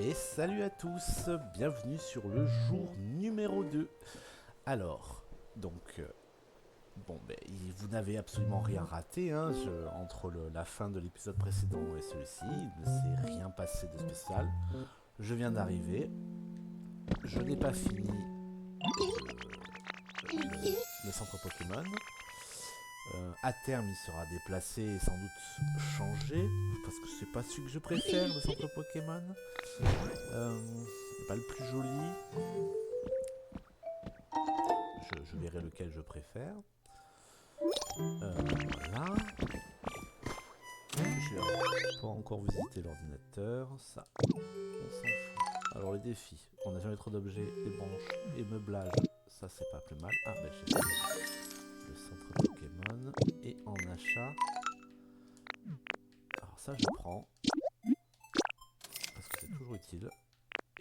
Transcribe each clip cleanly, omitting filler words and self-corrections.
Et salut à tous, bienvenue sur le jour numéro 2. Alors, donc, vous n'avez absolument rien raté, hein, entre la fin de l'épisode précédent et celui-ci, il ne s'est rien passé de spécial. Je viens d'arriver, je n'ai pas fini le centre Pokémon. À terme, il sera déplacé et sans doute changé, parce que c'est pas celui que je préfère, le centre Pokémon. Pas le plus joli. Je verrai lequel je préfère. Voilà. Je vais pas encore visiter l'ordinateur. Ça, on s'en fout. Alors les défis. On n'a jamais trop d'objets, des branches et meublage. Ça, c'est pas plus mal. Ah, ben j'ai fait le centre Pokémon. Et en achat. Alors ça, je prends. Parce que c'est toujours utile.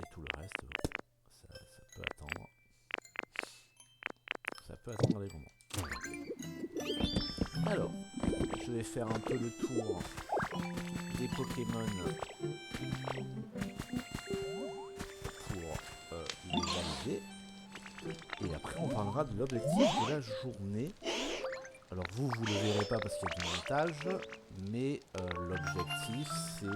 Et tout le reste, ça peut attendre. Ça peut attendre légèrement. Alors, je vais faire un peu le tour des Pokémon pour les valider. Et après, on parlera de l'objectif de la journée. Alors vous le verrez pas parce qu'il y a du montage, mais l'objectif c'est...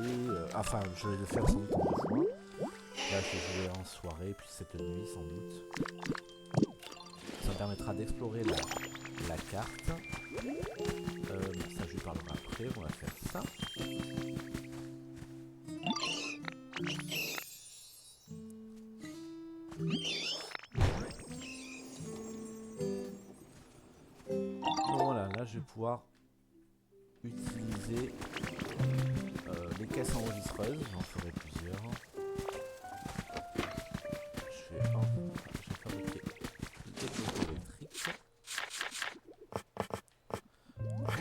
enfin, je vais le faire sans doute en 2 fois. Là, je vais jouer en soirée, puis cette nuit sans doute. Ça me permettra d'explorer la carte. Ça je lui parlerai après, on va faire ça. Donc voilà, là je vais pouvoir utiliser les caisses enregistreuses, j'en ferai plusieurs. Je vais fabriquer des poteaux électriques.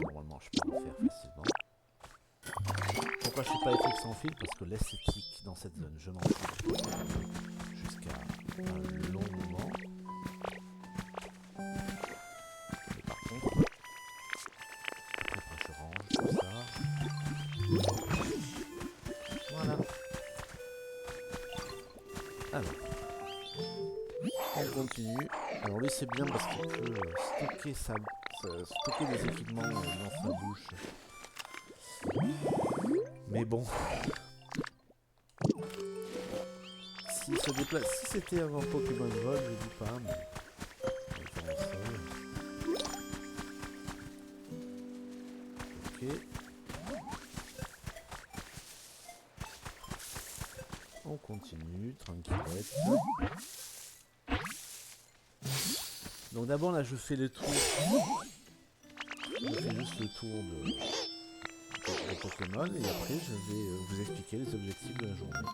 Normalement je peux le faire facilement. Pourquoi je ne suis pas électrique sans fil? Parce que l'esthétique dans cette zone, je m'en fous jusqu'à un long moment. Mais par contre, après je range tout ça. Voilà. Alors, on continue. Alors lui c'est bien parce qu'il peut stocker des équipements dans sa bouche. Mais bon, s'il se déplace, si c'était avant Pokémon Vol, je dis pas, mais ok. On continue, tranquillette. Donc d'abord là je fais le tour. Je fais juste le tour de Pokémon et après je vais vous expliquer les objectifs de la journée.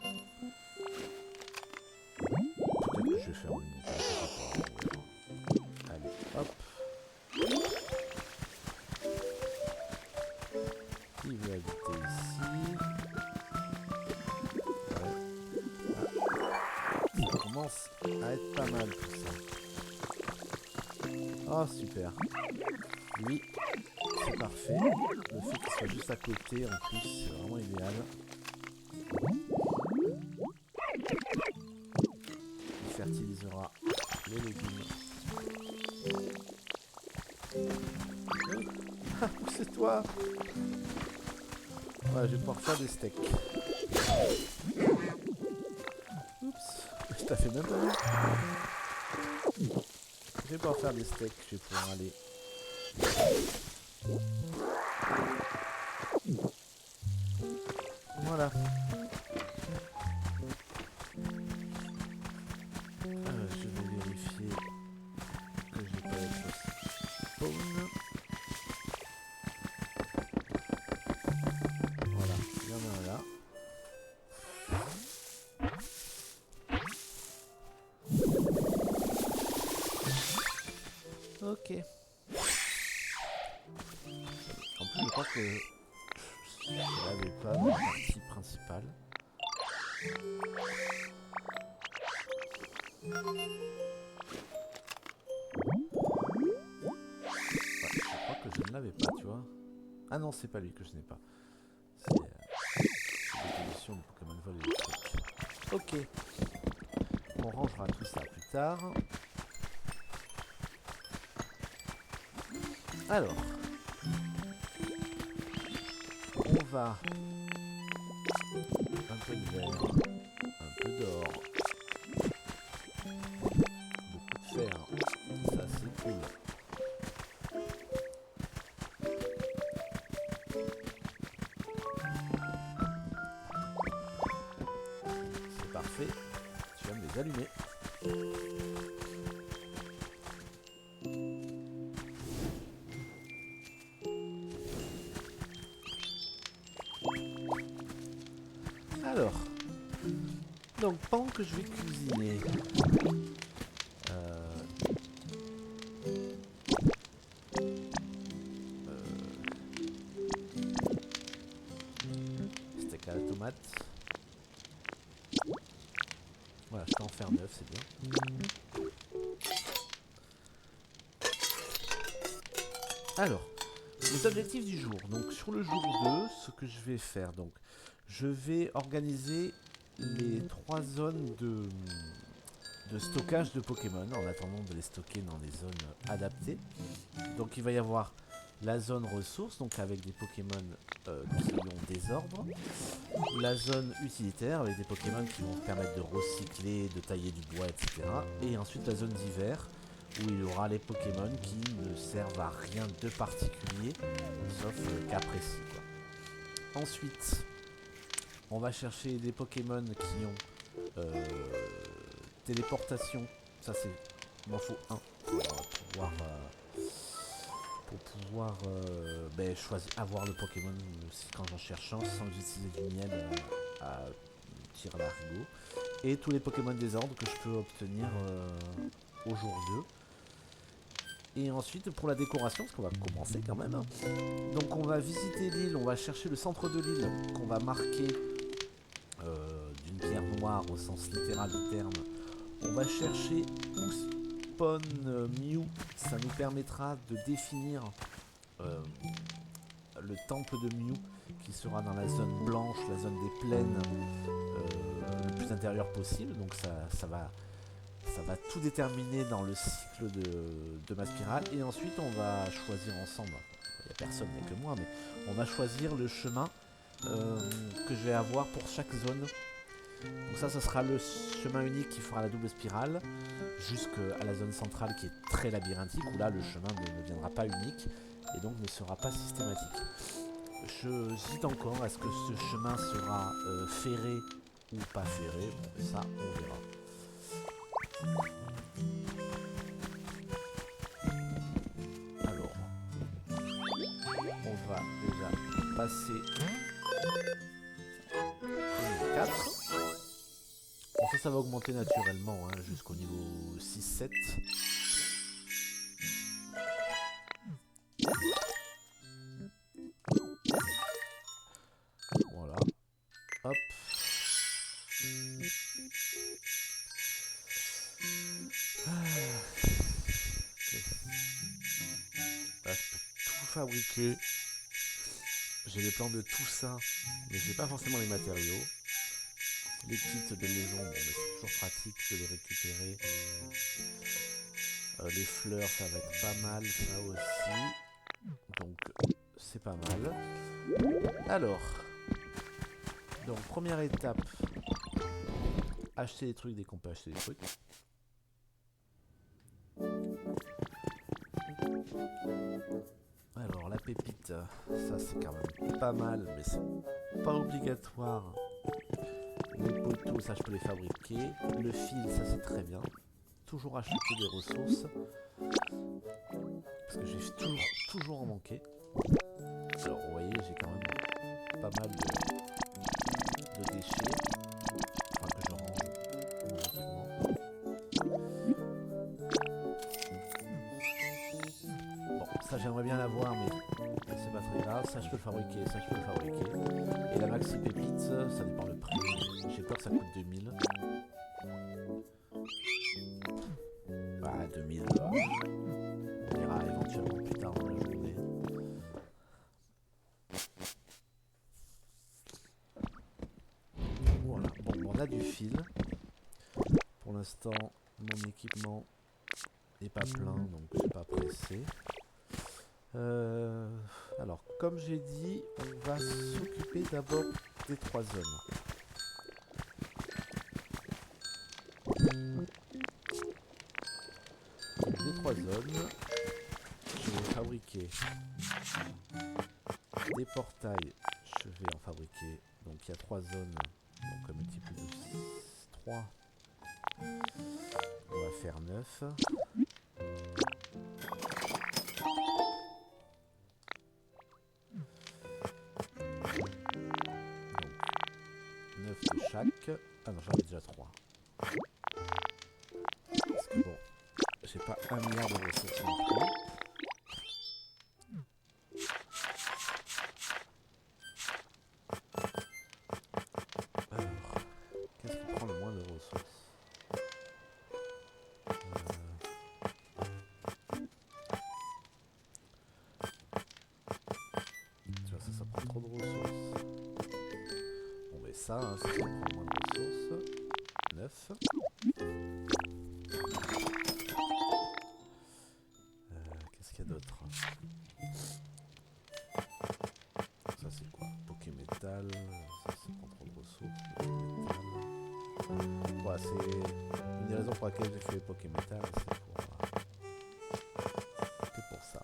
Peut-être que je vais faire une montage. Allez, hop. Il veut habiter ici. Ouais. Ça commence à être pas mal tout ça. Oh super. Oui, c'est parfait. Le fait qu'il soit juste à côté en plus, c'est vraiment idéal. Il fertilisera les légumes. Ah, c'est toi. Voilà, je vais pouvoir faire des steaks. Oups, je t'ai fait même pas vu. Je vais pouvoir faire des steaks, je vais pouvoir aller. Voilà. Je vais vérifier que j'ai pas les choses spawn. Voilà, il y en a un là. Ok. En plus, je crois que je n'avais pas la partie principale. Ouais, je crois que je ne l'avais pas, tu vois. Ah non, c'est pas lui que je n'ai pas. C'est l'évolution du Pokémon Vol électrique. Ok. On rangera tout ça plus tard. Alors. On va... Un peu de verre. Un peu d'or. Beaucoup de fer. Ça c'est cool. C'est parfait. Tu vas me les allumer. Alors, donc pendant que je vais cuisiner, steak à la tomate. Voilà, je peux en faire 9, c'est bien. Alors, les objectifs du jour. Donc sur le jour 2, ce que je vais faire, donc je vais organiser les 3 zones de stockage de Pokémon en attendant de les stocker dans des zones adaptées. Donc il va y avoir la zone ressources, donc avec des Pokémon qui ont des ordres, la zone utilitaire avec des Pokémon qui vont permettre de recycler, de tailler du bois, etc. Et ensuite la zone d'hiver où il y aura les Pokémon qui ne servent à rien de particulier, sauf cas précis, quoi. Ensuite, on va chercher des Pokémon qui ont téléportation. Ça c'est... Il m'en faut un pour pouvoir choisir, avoir le Pokémon quand j'en cherche un sans utiliser du miel à tirer l'arigot. Et tous les Pokémon des ordres que je peux obtenir au jour 2. Et ensuite pour la décoration, parce qu'on va commencer quand même. Donc on va visiter l'île, on va chercher le centre de l'île qu'on va marquer d'une pierre noire au sens littéral du terme. On va chercher où spawn Mew, ça nous permettra de définir le temple de Mew qui sera dans la zone blanche, la zone des plaines le plus intérieure possible. Donc ça va tout déterminer dans le cycle de ma spirale. Et ensuite on va choisir ensemble, il n'y a personne, il n'y a que moi, mais on va choisir le chemin que je vais avoir pour chaque zone. Donc ça sera le chemin unique qui fera la double spirale jusqu'à la zone centrale qui est très labyrinthique, où là le chemin ne deviendra pas unique et donc ne sera pas systématique. J'hésite encore, est-ce que ce chemin sera ferré ou pas ferré? Bon, ça on verra. Alors, on va déjà passer au niveau 4. Bon, ça va augmenter naturellement hein, jusqu'au niveau 6-7. Voilà. Hop. Là, je peux tout fabriquer. J'ai les plans de tout ça, mais j'ai pas forcément les matériaux. Les kits de maison, bon, mais c'est toujours pratique de les récupérer. Les fleurs, ça va être pas mal, ça aussi. Donc, c'est pas mal. Alors, donc première étape, acheter des trucs dès qu'on peut acheter des trucs. Alors, la pépite, ça c'est quand même pas mal, mais c'est pas obligatoire. Les poteaux, ça je peux les fabriquer. Le fil, ça c'est très bien. Toujours acheter des ressources. Parce que j'ai toujours en manqué. Alors vous voyez, j'ai quand même pas mal de déchets. Enfin que je range tranquillement. Bon, ça j'aimerais bien l'avoir, mais c'est pas très grave. Ça je peux le fabriquer, ça je peux le fabriquer. Et la maxi pépite, ça dépend le prix. J'ai peur que ça coûte 2000. Bah 2000, on ira éventuellement plus tard dans la journée. Voilà, bon, on a a du fil. Pour l'instant, mon équipement n'est pas plein, donc je ne suis pas pressé. Alors, comme j'ai dit, on va s'occuper d'abord des 3 zones. Donc, des 3 zones, je vais fabriquer des portails. Je vais en fabriquer. Donc, il y a 3 zones. Donc, un multiple de 3. On va faire 9. De chaque. Ah non, j'en ai déjà 3. Parce que bon, j'ai pas 1 milliard de ressources non plus. Alors, qu'est-ce qui prend le moins de ressources? Tu vois, ça prend trop de ressources. Bon, mais ça, hein, ça prend moins de ressources. 9. Qu'est-ce qu'il y a d'autre? Ça, c'est quoi? Pokémétal. Ça prend trop de ressources. Pokémétal. Voilà, c'est une des raisons pour laquelle j'ai fait Pokémétal. C'est pour ça.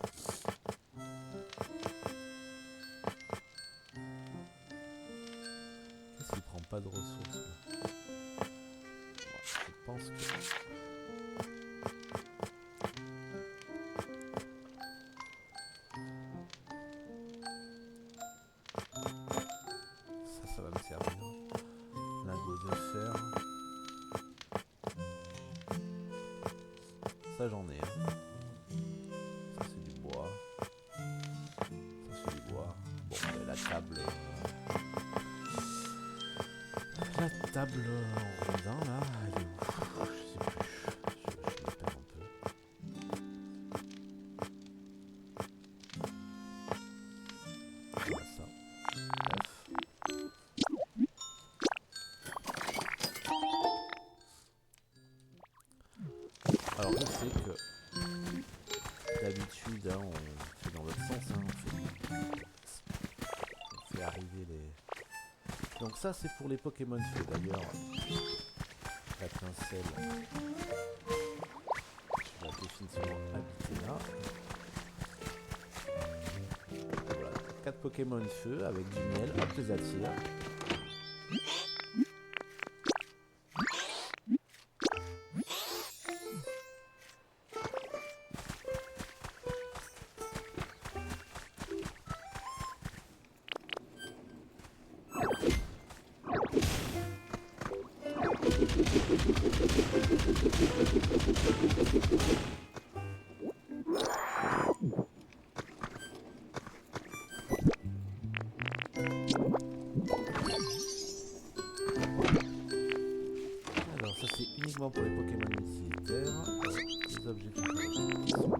Qu'est-ce qui prend pas de ressources là? Je pense que... Ça va me servir. Lingot de fer. Ça j'en ai. Hein. Ça c'est du bois. Ça c'est du bois. Bon, la table... La table en rondin là, elle est où? Je sais plus. Je me perds un peu. Voilà ça. 9. Alors je sais que d'habitude hein, on fait dans l'autre sens, hein, on fait arriver les... Donc ça c'est pour les Pokémon feu d'ailleurs. La pincelle, je vais définitivement habiter là. Voilà, 4 Pokémon feu avec du miel, hop les attire. Alors ça c'est uniquement pour les Pokémon utilitaires. Les objets qui sont là.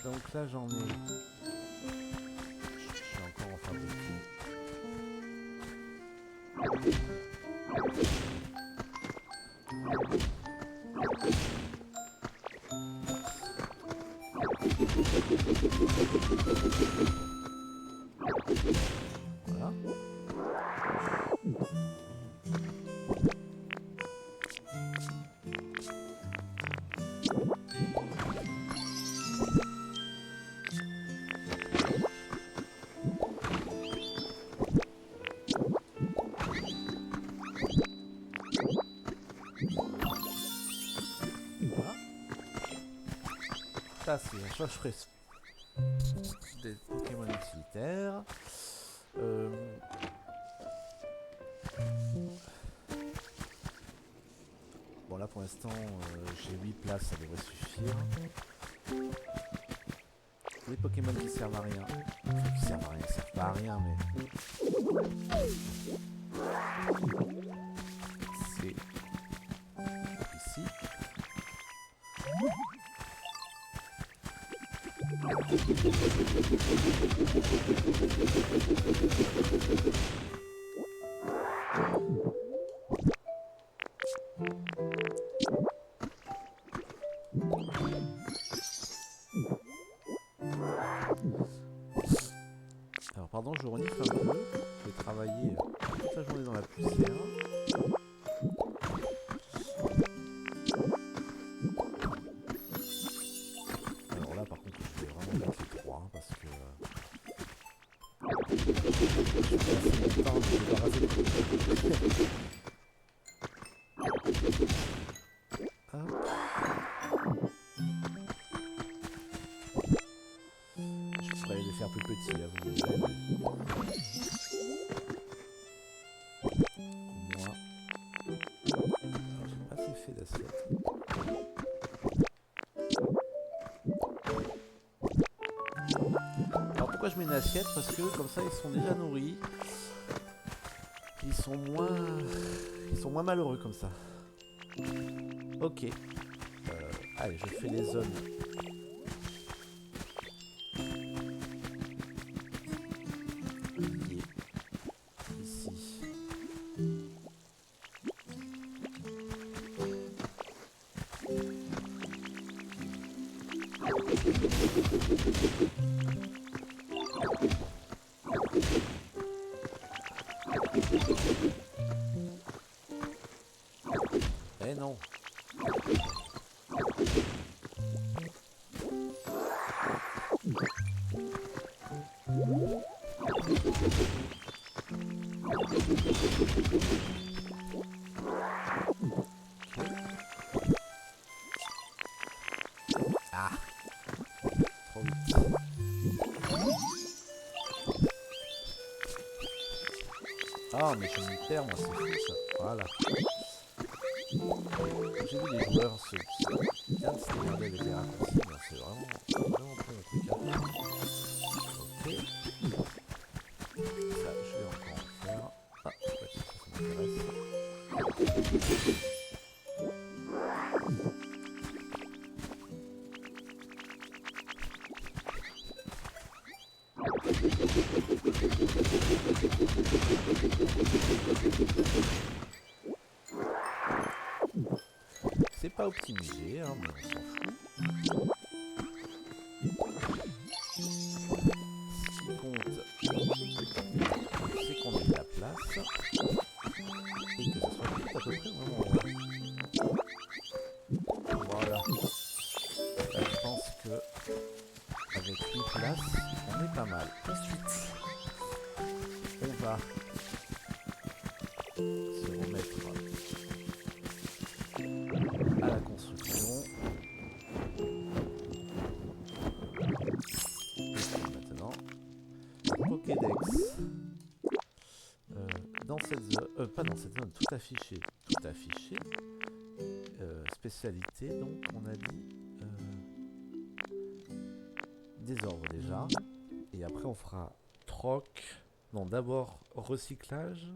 Donc là j'en ai. Je suis encore en fabriquer. Voilà. Ça c'est un chauffe-frais des Pokémon utilitaires. Bon là pour l'instant j'ai 8 places, ça devrait suffire. des Pokémon qui servent à rien. Enfin, qui servent à rien, ils servent pas à rien, mais... C'est ici. Alors pardon, je renifle un peu. Je vais travailler toute la journée dans la poussière. Alors là par contre je vais vraiment mettre les trois hein, parce que je vais passer mon temps à me débarrasser de tout. Hop. Je pourrais les faire plus petits, là, vous voyez. Moi. Alors, j'ai pas assez fait d'assiette. Alors pourquoi je mets une assiette? Parce que comme ça ils sont déjà nourris. Ils sont moins malheureux comme ça. Ok. Allez, je fais les zones. Ici. Eh non. Ah, trop vite. Ah, mais je me perds, moi, c'est fou ça. Voilà. J'ai vu les joueurs se bien se démerder avec les raccourcis, mais c'est vraiment pas mon truc. Hein. Ok. Ça, je vais encore en faire. Ah, ouais, ça m'intéresse. C'est pas optimisé, hein, mais on s'en fout. Ce qui compte, c'est qu'on ait de la place et que ça soit tout à peu près au même endroit. Voilà. Là, je pense que avec une place, on est pas mal. Ensuite, on va se remettre à la construction. Et maintenant, Pokédex. Dans cette zone, pas dans cette zone, tout affiché. Tout affiché. Spécialité, donc on a dit désordre déjà. Et après on fera troc. Non, d'abord recyclage.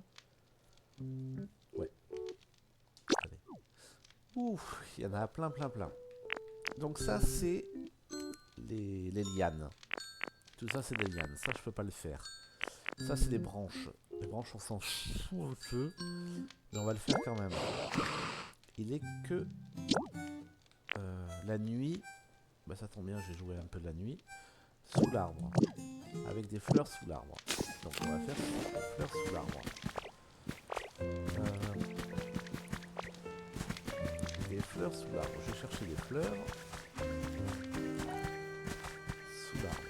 Ouais. Allez. Ouf, il y en a plein. Donc ça c'est les lianes. Tout ça c'est des lianes. Ça je peux pas le faire. Ça c'est des branches. Les branches on s'en fout un peu. Mais on va le faire quand même. Il est que la nuit. Bah ça tombe bien, j'ai joué un peu de la nuit. Sous l'arbre. Avec des fleurs sous l'arbre. Donc on va faire des fleurs sous l'arbre. Des fleurs sous l'arbre. Je vais chercher des fleurs sous l'arbre.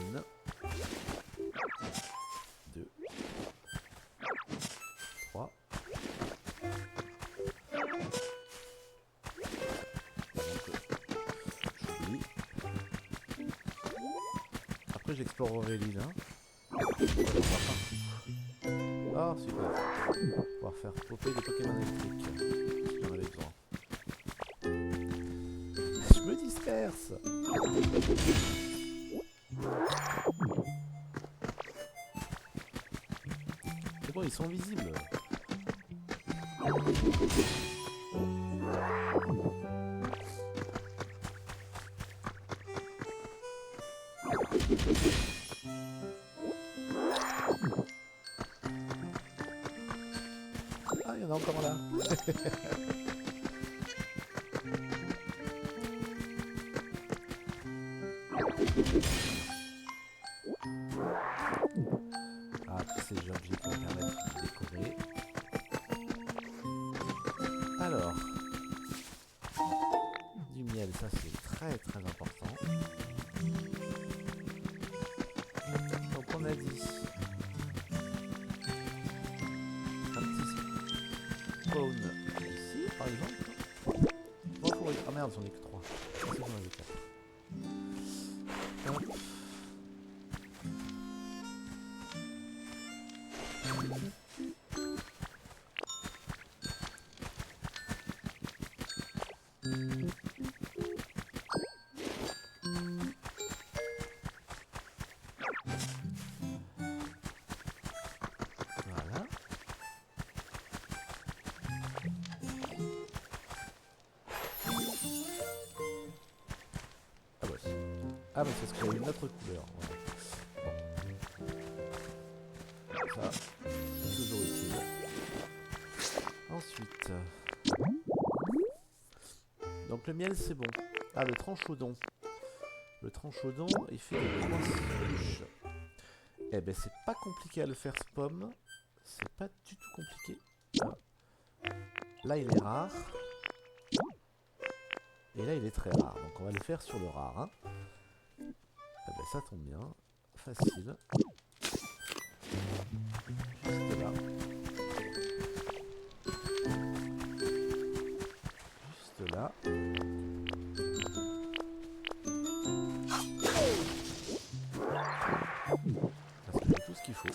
Une, deux, trois. J'oublie. Après j'explorerai l'île. Hein. Oh Oh, super. Pouvoir faire popper des Pokémon électriques. Si j'en avais besoin. Je me disperse. C'est bon, ils sont visibles. Ah, il y en a encore là. Ah, tous ces objets qui vont permettre de décorer. Alors, du miel, ça c'est très très important. Donc on a dit un petit spawn ici par exemple. Oh, ah merde, j'en ai que 3. C'est bon, j'en avais 4. Hop. Voilà. Ah bah si. Ah bah c'est parce qu'il y a une autre couleur. Voilà. Bon. Ça, c'est toujours utile. Ensuite. Donc le miel c'est bon. Ah, le tranchaudon. Le tranchaudon, il fait des grosses bûches. Eh ben c'est pas compliqué à le faire ce pomme. C'est pas du tout compliqué. Ah. Là il est rare. Et là il est très rare. Donc on va le faire sur le rare. Hein. Eh ben ça tombe bien. Facile. Juste là. Juste là. Parce que j'ai tout ce qu'il faut.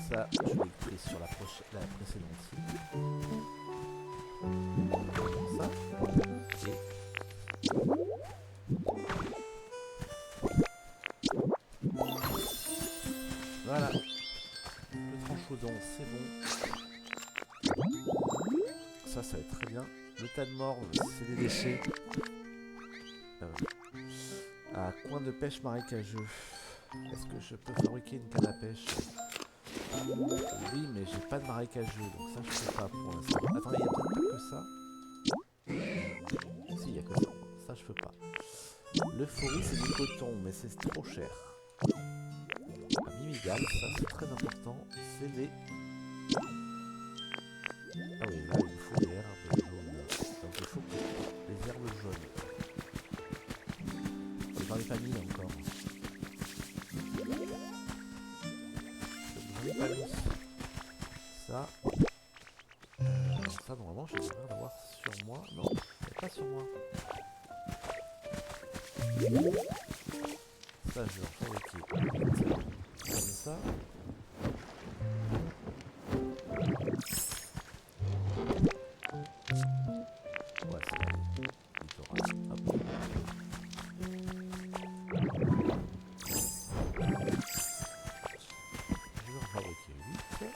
Ça, je l'ai pris sur la précédente ici. Comme ça. Et... voilà. Le tranchaudon, c'est bon. Ça va être très bien. Le tas de morve, c'est des déchets. Ah, coin de pêche marécageux. Est-ce que je peux fabriquer une canne à pêche? Oui, mais j'ai pas de marécageux, donc ça je peux pas pour l'instant. Attendez, il y a peut-être pas que ça. Si, il y a que ça. Ça je peux pas. Le faury c'est du coton, mais c'est trop cher. Un mimigal, ça c'est très important. C'est les... ah oui, là il me faut des herbes jaunes. Donc il faut que les herbes jaunes. J'en ai pas mis encore. J'en ai pas mis. Ça. Ça normalement je devrais l'avoir sur moi. Non, c'est pas sur moi. Ça je vais en fabriquer. Comme ça. Ouais, c'est littoral. Hop. Je vais en fabriquer 8.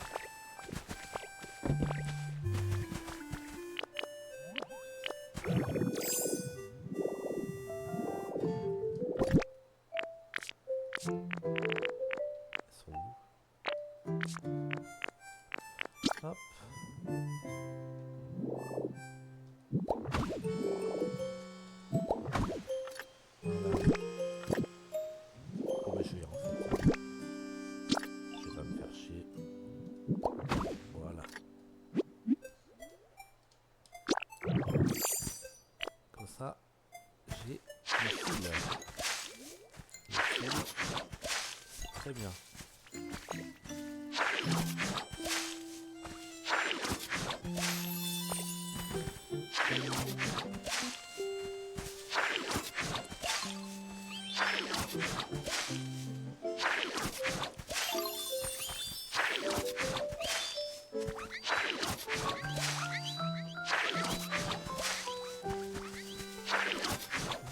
Hop. Voilà. Oh bah je vais en fait. Je vais pas me faire chier. Voilà. Comme ça, j'ai le fil. Le fil, c'est très bien.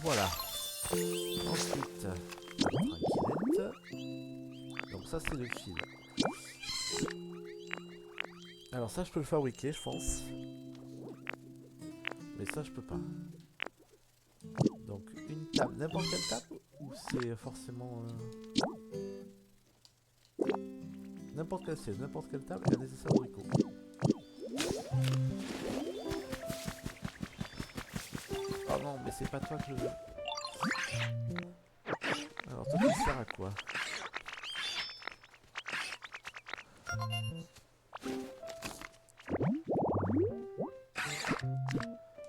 Voilà. Ensuite, tranquillette. Donc ça c'est le fil. Alors ça je peux le fabriquer je pense. Mais ça je peux pas. Donc une table, n'importe quelle table ou c'est forcément... N'importe quelle siège, n'importe quelle table et un nécessaire abricot. Oh non mais c'est pas toi que je veux. Alors toi tu sers à quoi?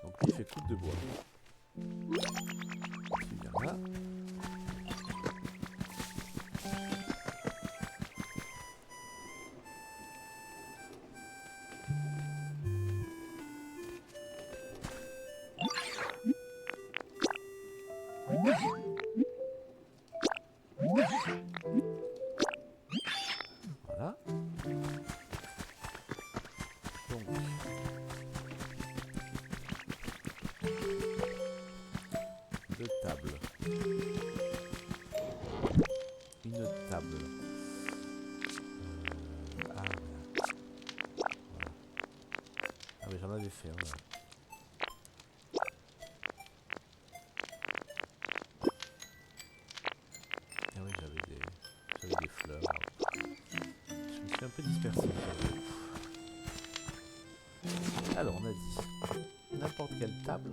Donc lui il fait coupe de bois. Tu viens là. Voilà. Donc deux tables. Une table. Ah voilà. Voilà. Ah mais j'en avais fait un. Ouais. Ah oui j'avais des fleurs. Je me suis un peu dispersé. Alors on a dit n'importe quelle table.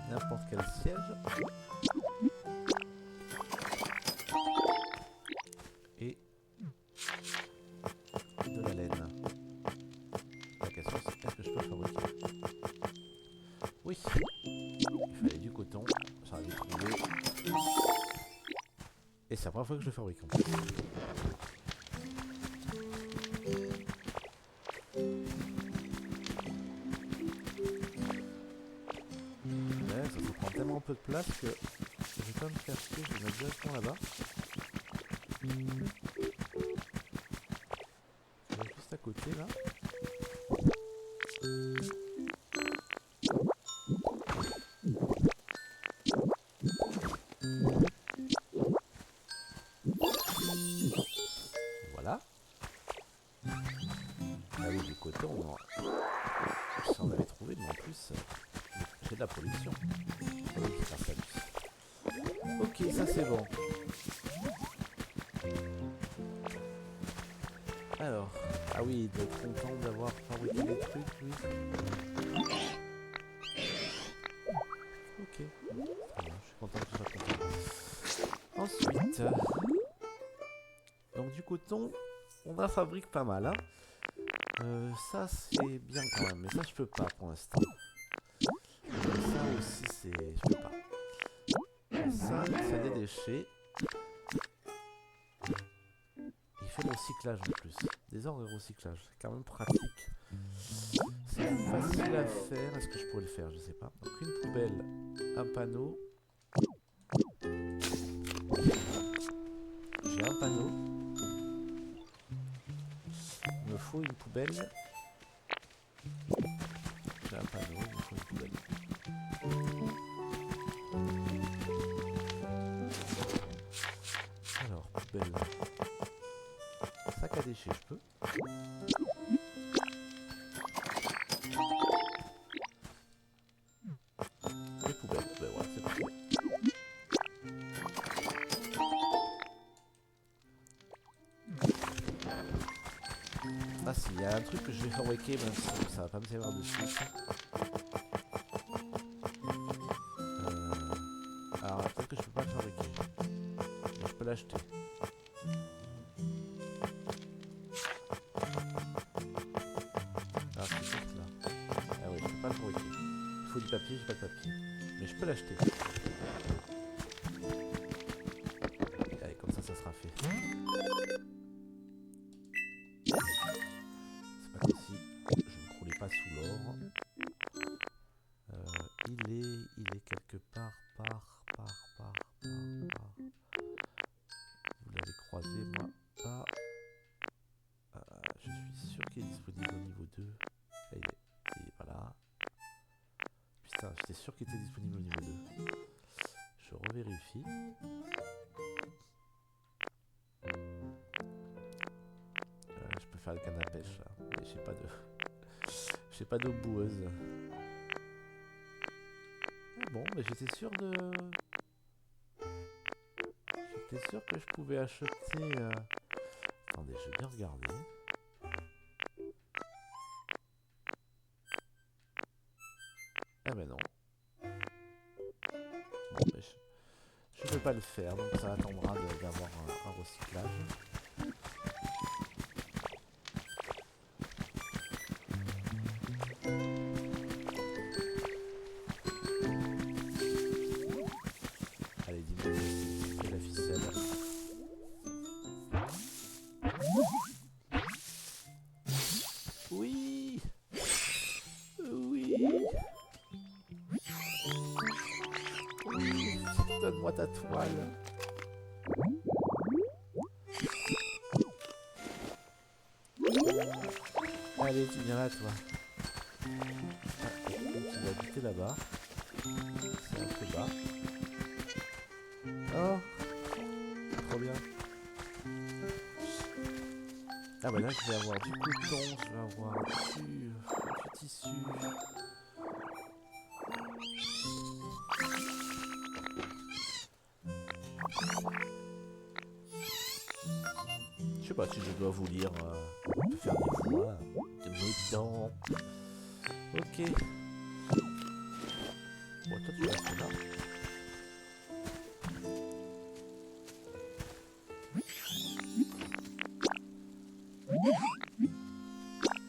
N'importe quel siège. Et de la laine. La question c'est est-ce que je peux le fabriquer? Oui. Il fallait du coton. J'en avais trouvé. Et c'est la première fois que je le fabrique en plus. Ouais, ça prend tellement peu de place que je vais pas me faire chier, je vais le mettre directement là-bas. Je vais juste à côté là. Voilà. Ah oui, du coton, ça on avait trouvé, mais en plus, j'ai de la production. Ah oui, grâce à lui. Ok, ça c'est bon. Alors, ah oui, il doit être content d'avoir fabriqué des trucs, lui. Ok, très bien, je suis content que tu sois content. Ensuite, donc du coton, on en fabrique pas mal, hein. Ça c'est bien quand même, mais ça je peux pas pour l'instant. Ça aussi c'est... je peux pas. Et ça c'est des déchets. Il fait le recyclage en plus. Des ordres de recyclage, c'est quand même pratique. C'est facile à faire, est-ce que je pourrais le faire? Je sais pas. Donc une poubelle, un panneau. J'ai un panneau. Il me faut une poubelle. J'ai un panneau, il me faut une poubelle. Alors, poubelle. Sac à déchets, je peux. Et poubelle, ben voilà, c'est parfait. Ah si, il y a un truc que je vais fabriquer, même si ça va pas me servir de suite. Alors, peut-être que je peux pas le fabriquer. Mais je peux l'acheter. Alors, c'est cette là. Ah oui, je peux pas le fabriquer. Il faut du papier, j'ai pas de papier. Mais je peux l'acheter. Allez, comme ça sera fait. C'est pas comme si je ne croulais pas sous l'or. Il est quelque part, par. croiser, moi, par... je suis sûr qu'il est disponible au niveau 2. Là, il est pas là. Putain, j'étais sûr qu'il était disponible au niveau 2. Je revérifie. Je peux faire le canne à pêche là, mais j'ai pas de... j'ai pas d'eau boueuse. Ah bon, mais j'étais sûr de... J'étais sûr que je pouvais acheter... Attendez, je vais bien regarder. Ah ben non. Bon, mais je peux pas le faire, donc ça attendra d'avoir un recyclage. Allez, dis-moi que c'est la ficelle. Oui! Oui! Oui! Donne-moi ta toile! Allez, tu viens là, toi. Ah, tu vas habiter là-bas. C'est un peu bas. Oh! Trop bien. Ah bah là, je vais avoir du coton, je vais avoir du tissu. Je sais pas si je dois vous lire, faire des voix de mots. Ok. Bon, toi tu restes là.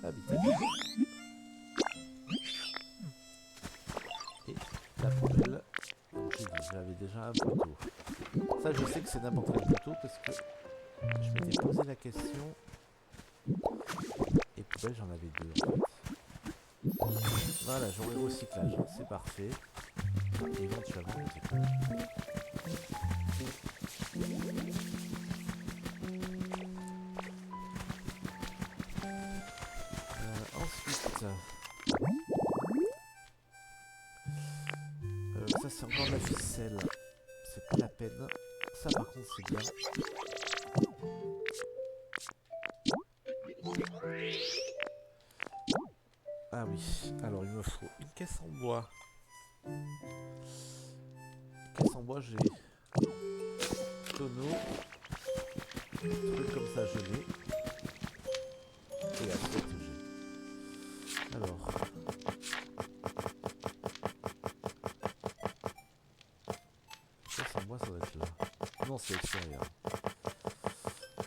Habitation. Et la poubelle. Donc j'ai dit, j'avais déjà un poteau. Ça, je sais que c'est n'importe quel poteau parce que je m'étais posé la question. Et poubelle, j'en avais deux en fait. Voilà, j'aurai le recyclage, c'est parfait. Éventuellement, le recyclage. Ensuite, ça c'est encore de la ficelle. C'est pas la peine. Ça par contre c'est bien. Ah oui, alors il me faut une caisse en bois. Caisse en bois, j'ai tonneau, truc comme ça je l'ai. Et assiette j'ai. Alors. Caisse en bois ça doit être là. Non c'est extérieur.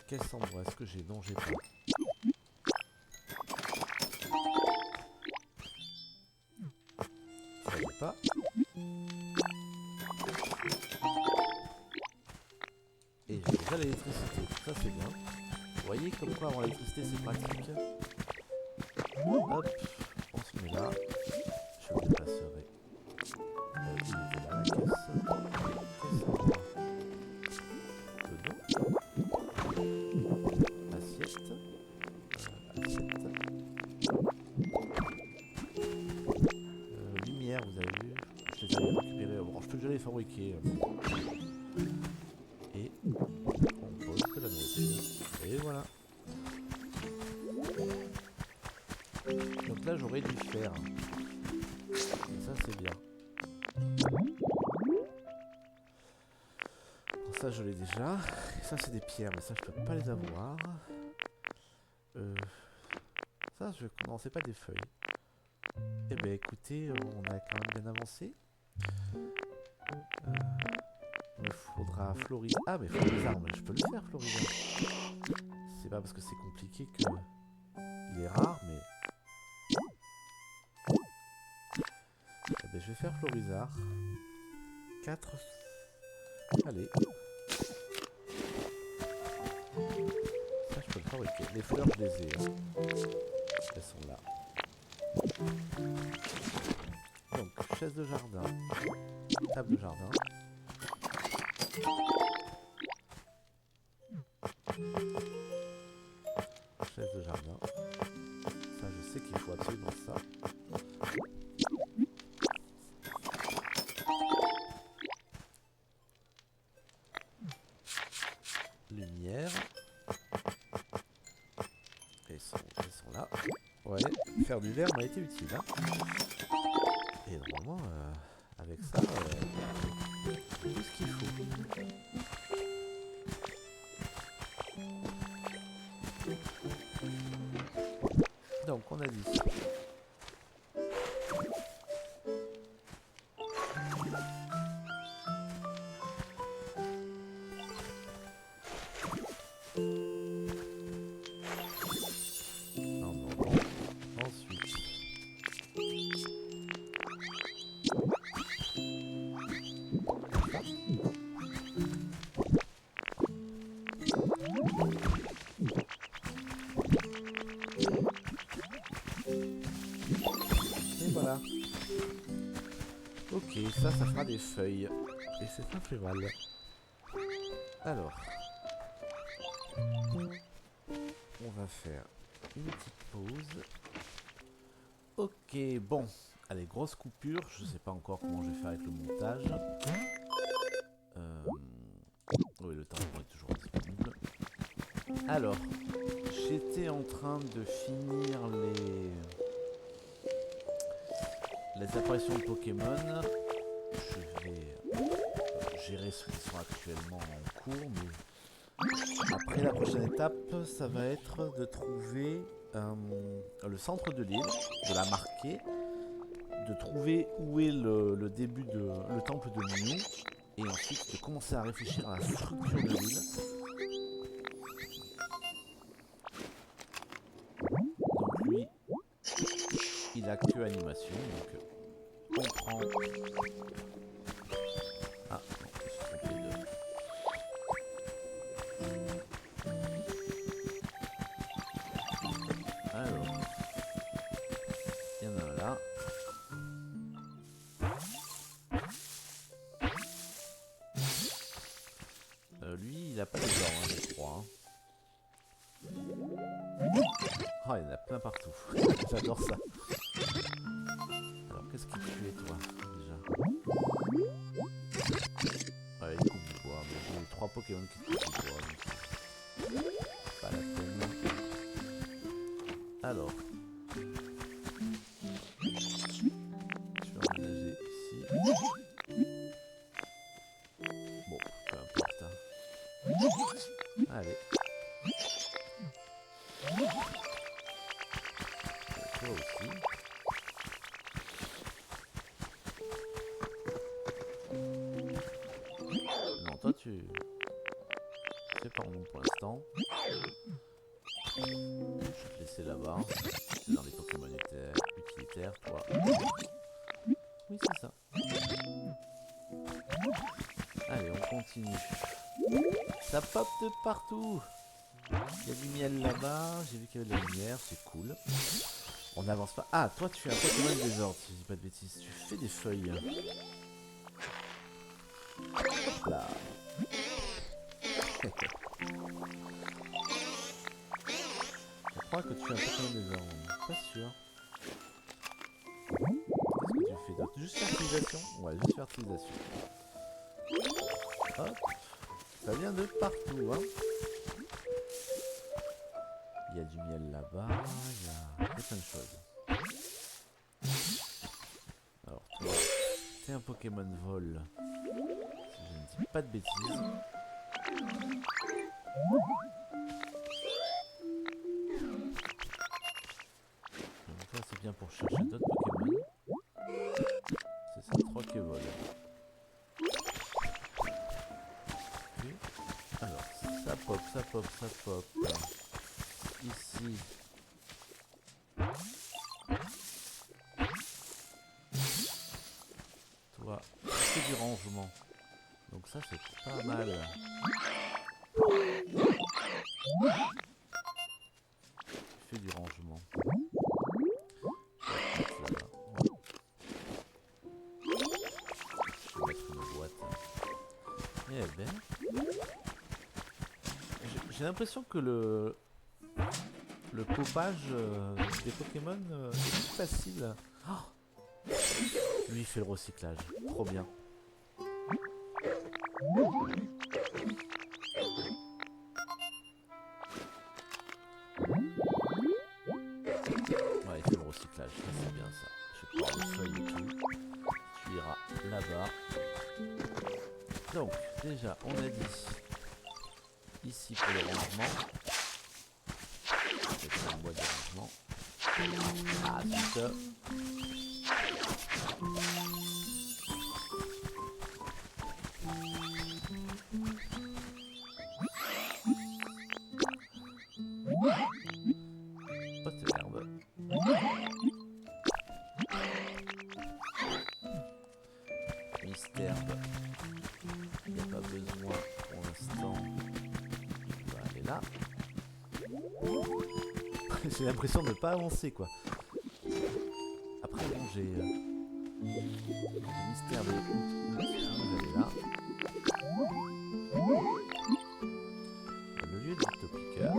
Caisse en bois, est-ce que j'ai? Non j'ai pas. Ça j'ai pas. Et j'ai déjà l'électricité, ça c'est bien. Vous voyez comme quoi avoir l'électricité c'est pratique. Hop, on se met là. Je me déplacerai. Il était là la caisse. Caisse en bois. Assiette. Assiette. Lumière, vous avez vu. Je les avais récupérées. Bon, je peux déjà les fabriquer. Et on pose de la nourriture. Et voilà. Donc là, j'aurais dû faire. Et ça, c'est bien. Bon, ça, je l'ai déjà. Et ça, c'est des pierres, mais ça, je peux pas les avoir. Ça, non, c'est pas des feuilles. Eh ben, écoutez, on a quand même bien avancé. Il me faudra floriser. Ah, mais florisard, mais je peux le faire, florisard. C'est pas parce que c'est compliqué que il est rare, mais. Eh ben, je vais faire florisard. 4. Allez. Ça, je peux le fabriquer. Les fleurs, je les ai. Hein. Elles sont là. Donc, chaise de jardin. Table de jardin. faire du verre m'a été utile. Hein. Et normalement, avec ça, tout ce qu'il faut. Donc, on a dit ça. Ok, ça fera des feuilles. Et c'est pas plus mal. Alors. On va faire une petite pause. Ok, bon. Allez, grosse coupure. Je sais pas encore comment je vais faire avec le montage. Oui, le tampon est toujours disponible. Alors, j'étais en train de finir les apparitions de Pokémon. Je vais gérer ceux qui sont actuellement en cours, mais après la prochaine étape, ça va être de trouver le centre de l'île, de la marquer, de trouver où est le début de le temple de Mew, et ensuite de commencer à réfléchir à la structure de l'île. Donc lui, il a que animation, donc on prend... Ah, non, je me suis trompé de... Alors, il y en a un là. Lui, il a pas de genre, hein, je crois. Hein. Oh, il y en a plein partout. J'adore ça. Alors, qu'est-ce qui te fait, toi, déjà? Ouais, il coupe du bois, mais j'ai 3 Pokémon qui coupent du bois, donc c'est pas la peine. Alors, je vais emménager ici. Bon, peu importe. Hein. Allez. Toi aussi. Non, toi tu... C'est par nous pour l'instant. Je vais te laisser là-bas. C'est dans les Pokémon utilitaires, toi. Oui, c'est ça. Allez, on continue. Ça pop de partout. Il y a du miel là-bas. J'ai vu qu'il y avait de la lumière, c'est cool. On n'avance pas. Ah, toi tu fais un Pokémon désordre, si je dis pas de bêtises. Tu fais des feuilles. Hop là. Je crois que tu fais un Pokémon désordre. Pas sûr. Qu'est-ce que tu fais d'autre? Juste fertilisation? Ouais, juste fertilisation. Hop. Ça vient de partout, hein. Il y a du miel là-bas, il y a plein de choses. Alors toi, t'es un Pokémon vol, si je ne dis pas de bêtises. Donc toi c'est bien pour chercher d'autres Pokémon. C'est ça, 3 qui volent. Okay. Alors ça pop, ça pop, ça pop. Ici. Toi, c'est du rangement. Donc ça c'est pas mal. Tu fais du rangement. Je vais mettre une boîte. Eh ben. J'ai l'impression que le popage des Pokémon est plus facile. Oh, lui il fait le recyclage, trop bien. Ouais, il fait le recyclage. feuilles et tout. Tu iras là-bas. Donc, déjà, on a dit ici pour le rangement. C'est un bois de rangement. Ah, super. Pas de l'herbe. Mystherbe. Il n'y a pas besoin pour l'instant. On va aller là. J'ai l'impression de ne pas avancer quoi. Après bon j'ai mystère de vous allez là. Le lieu du topiqueur.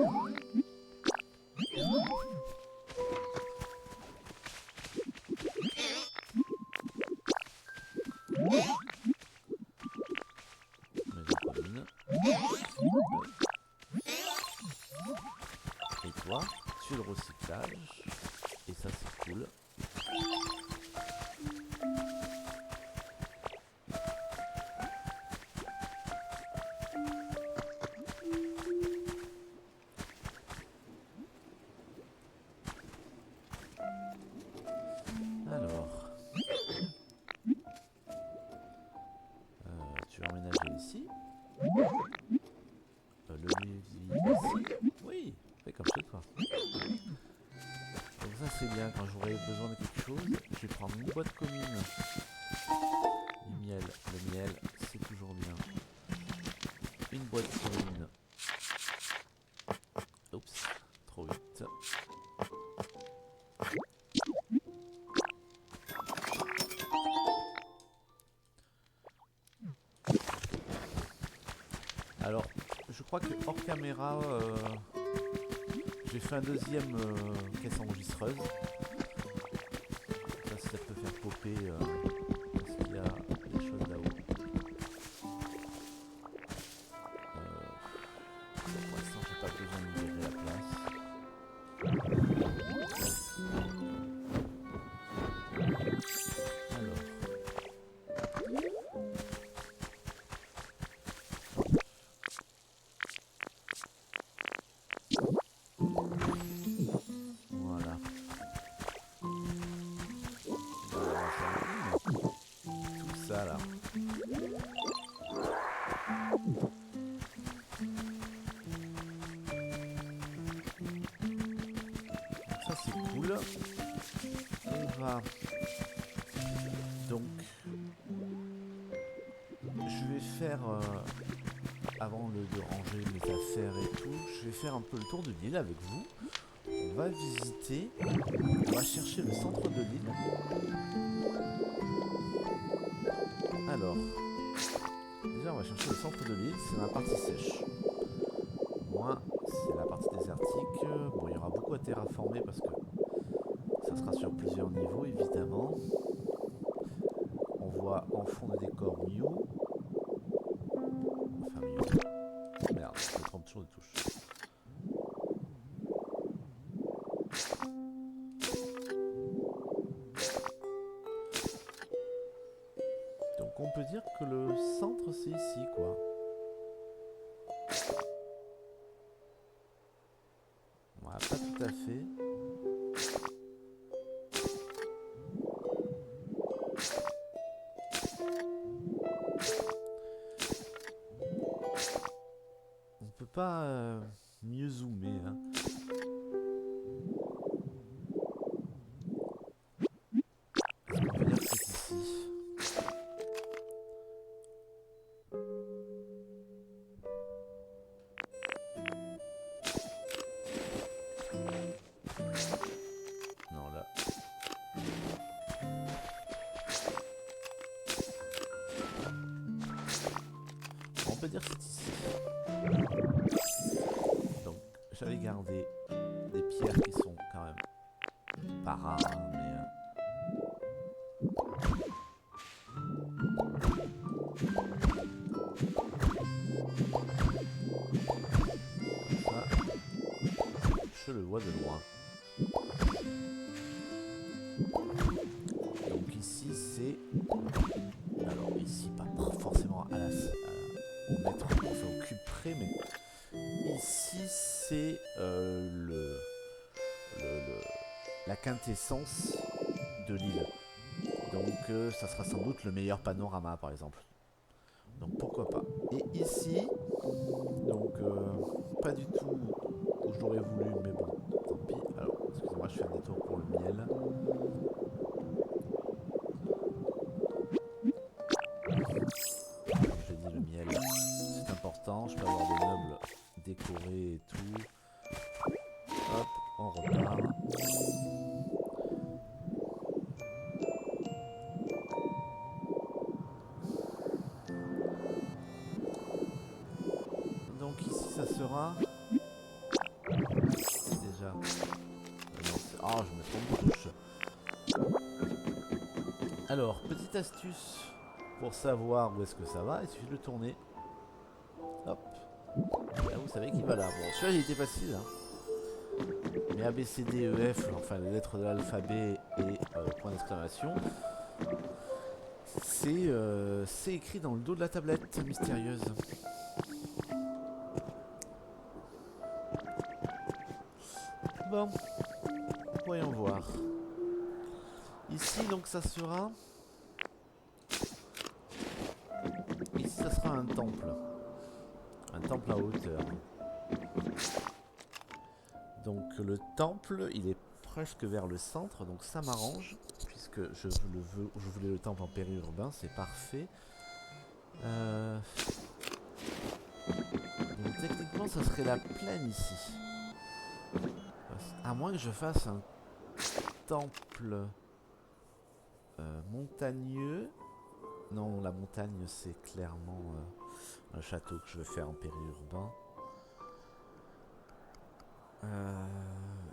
Et toi, tu le recyclage. Et ça c'est cool. Alors, tu vas emménager ici. Le lieu de vie ici. Oui, fais comme chez toi. Donc ça c'est bien, quand j'aurai besoin de quelque chose, je vais prendre une boîte commune. Du miel, le miel c'est toujours bien. Une boîte commune. Oups, trop vite. Alors, je crois que hors caméra, j'ai fait un deuxième caisse enregistreuse. Ça peut faire popper parce qu'il y a des choses là-haut. Pour l'instant, j'ai pas besoin de libérer la place. Alors. Voilà. Tout ça là. Ça c'est cool. On va donc je vais faire avant de ranger mes affaires et tout, je vais faire un peu le tour de l'île avec vous. On va visiter, on va chercher le centre de l'île. Alors, déjà on va chercher le centre de l'île, c'est la partie sèche. Moi, c'est la partie désertique. Bon, il y aura beaucoup à terraformer parce que ça sera sur plusieurs niveaux évidemment. On voit en fond de décor Mew. Enfin Mew. Merde, je trompe toujours de touche. Donc on peut dire que le centre c'est ici quoi. Ouais, pas tout à fait. On peut pas mieux zoomer hein. Est-ce qu'on peut dire que c'est ici? Non là. On peut dire que c'est ici. Donc j'avais gardé des pierres qui sont quand même pas rares, hein, mais ça, je le vois de loin. Donc quintessence de l'île. Donc ça sera sans doute le meilleur panorama par exemple. Donc pourquoi pas. Et ici, donc pas du tout où j'aurais voulu, mais bon, tant pis. Alors, excusez-moi, je fais un détour pour le miel. Comme j'ai dit, le miel, c'est important. Je peux avoir des meubles décorés et tout. Hop, on repart. Donc ici, ça sera... Déjà... non, oh, je me trompe de touche. Alors, petite astuce pour savoir où est-ce que ça va, il suffit de le tourner. Hop. Là, vous savez qu'il va là. Bon, celui-là, il était facile. Hein. Mais A, B, C, D, E, F, enfin les lettres de l'alphabet et point d'exclamation, c'est écrit dans le dos de la tablette mystérieuse. Bon, voyons voir. Ici, donc, ça sera... Ici, ça sera un temple. Un temple à hauteur. Donc, le temple, il est presque vers le centre. Donc, ça m'arrange. Puisque je voulais le temple en périurbain. C'est parfait. Donc, techniquement, ça serait la plaine ici. À moins que je fasse un temple montagneux. Non, la montagne, c'est clairement un château que je vais faire en périurbain.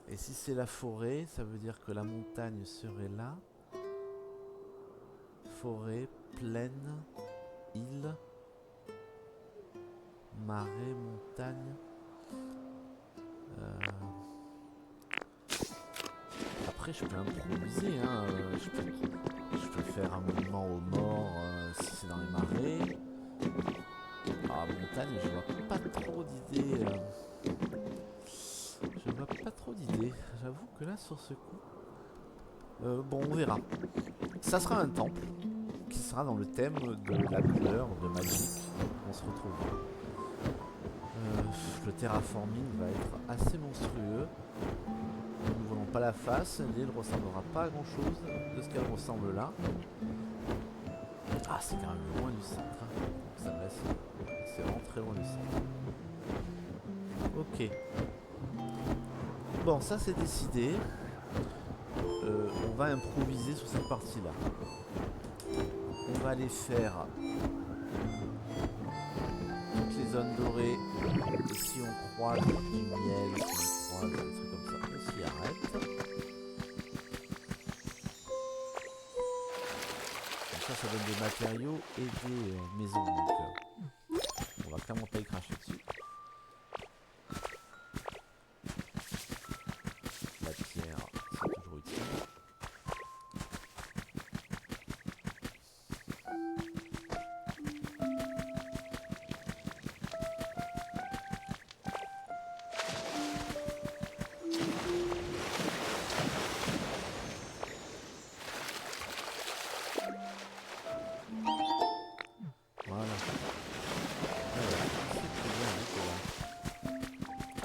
Et si c'est la forêt, ça veut dire que la montagne serait là. Forêt, plaine, île, marais, montagne. Après, je peux improviser. Hein. Je peux faire un monument aux morts si c'est dans les marais. Ah, montagne, je vois pas trop d'idées. Je vois pas trop d'idées. J'avoue que là, sur ce coup... bon, on verra. Ça sera un temple qui sera dans le thème de la couleur, de Magic. On se retrouve. Le terraforming va être assez monstrueux. Nous ne voyons pas la face. L'île ne ressemblera pas à grand chose de ce qu'elle ressemble là. Ah, c'est quand même loin du centre. Hein. Donc ça me laisse... C'est vraiment très loin du centre. Ok. Bon, ça c'est décidé. On va improviser sur cette partie-là. On va aller faire toutes les zones dorées. Et si on croise du miel, si on croise des trucs comme ça, on s'y arrête. Comme ça, ça donne des matériaux et des maisons. Donc, on va clairement pas y cracher dessus. La pierre, c'est toujours utile.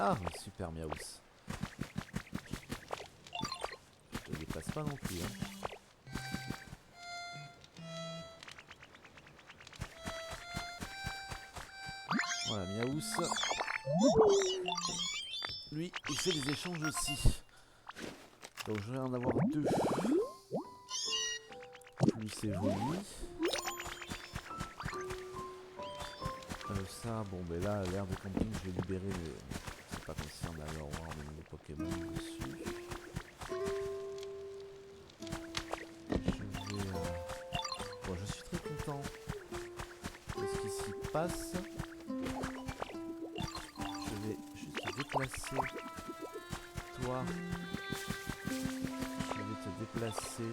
Ah, super Miaous. Je te dépasse pas non plus. Hein. Voilà, Miaous. Lui, il fait des échanges aussi. Donc je vais en avoir deux. Plus c'est joli. Ça, bon, ben là, l'air de camping, je vais libérer les... C'est pas comme si on allait avoir des nouveaux Pokémon dessus. Je vais... Bon, je suis très content de ce qui s'y passe. Je vais juste déplacer toi. Je vais te déplacer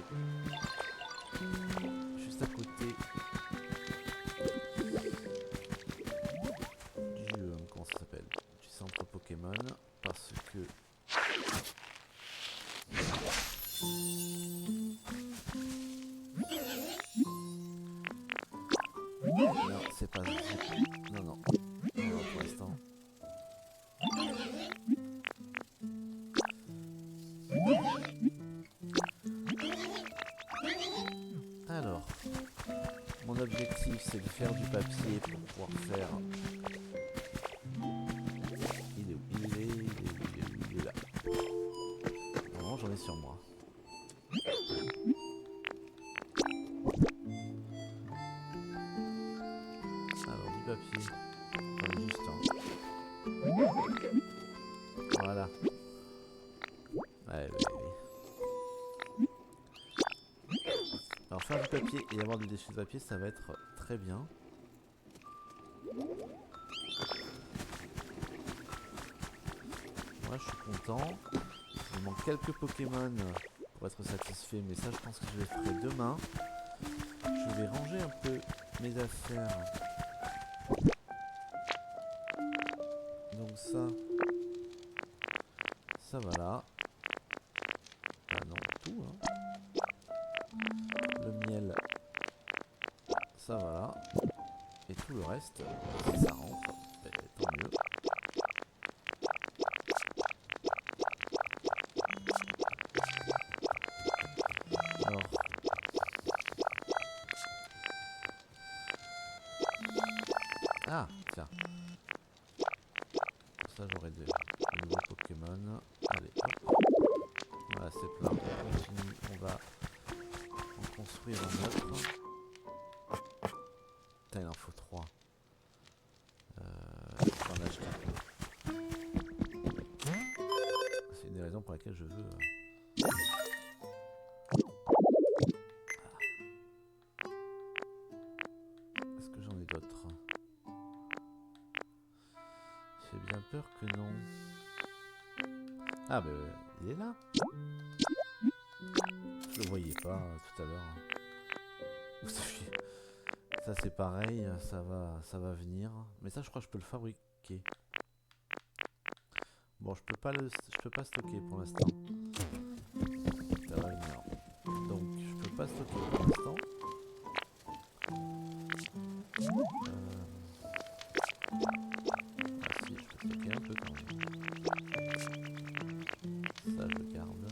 juste à côté du... comment ça s'appelle? Du centre Pokémon. Parce que... faire du papier pour pouvoir faire... Il est où? Il est là. Normalement j'en ai sur moi. Alors du papier. J'en ai juste un. Voilà. Ouais. Alors faire du papier et avoir des déchets de papier, ça va être très bien. Moi je suis content. Il manque quelques Pokémon pour être satisfait, mais ça je pense que je les ferai demain. Je vais ranger un peu mes affaires. Donc ça va là. Ah non, tout hein. Le miel, ça va là. Et tout le reste, si ça rentre, ben, tant mieux. Alors, ah tiens, pour ça j'aurai des nouveaux Pokémon. Allez, hop, voilà c'est plein. On continue, on va en construire un autre. Putain, il en faut 3. Je vais en acheter. C'est une des raisons pour laquelle je veux. Est-ce que j'en ai d'autres? J'ai bien peur que non. Ah, ben il est là. Je le voyais pas tout à l'heure. Ça c'est pareil, ça va venir. Mais ça je crois que je peux le fabriquer. Bon, je peux pas stocker pour l'instant. Ça va venir. Donc je peux pas stocker pour l'instant. Ah si, je peux stocker un peu quand même. Ça je le garde.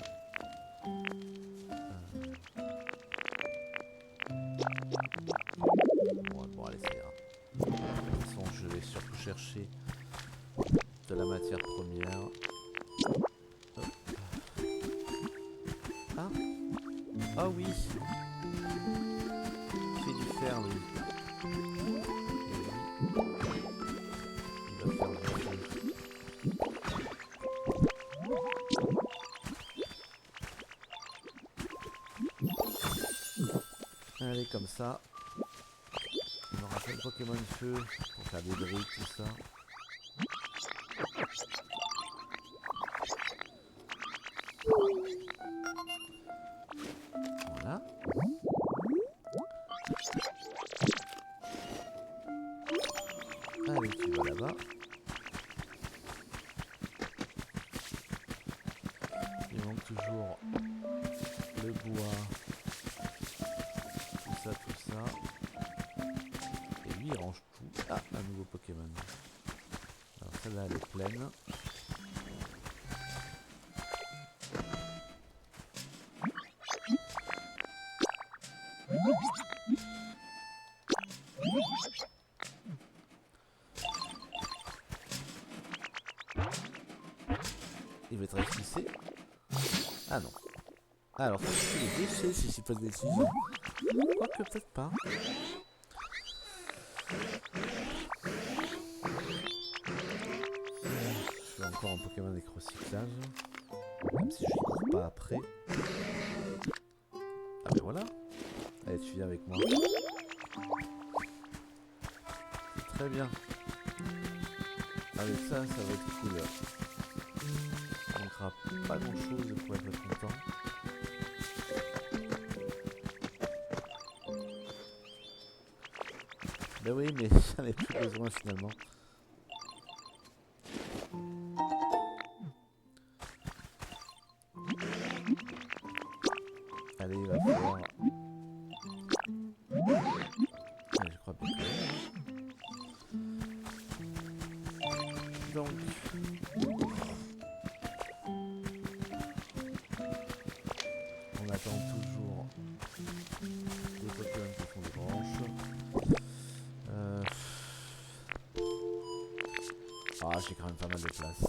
Bon allez, ça ira. De toute façon, je vais surtout chercher de la matière première. Hop. Ah, ah oui. Il fait du fer lui. Il va faire du feu. Allez, comme ça. On aura fait le Pokémon feu pour faire des briques, tout ça. Voilà. Allez, tu vas là-bas. Il manque toujours le bois. Tout ça. Et lui il range tout. Ah, un nouveau Pokémon. Alors celle-là elle est pleine. Il va être esquissé. Ah non. Alors ça c'est les déchets si je dis pas de bêtises. Quoique peut-être pas. Je fais encore un Pokémon avec recyclage. Même si je n'y cours pas après. Ah ben voilà. Allez, tu viens avec moi. C'est très bien. Avec ça, ça va être cool. On manquera pas grand chose pour être content. Ben oui, mais j'en ai plus besoin finalement. Allez, il va falloir... Allez, je crois bien. Donc... On attend toujours des Pokémon qui font des branches. j'ai quand même pas mal de place.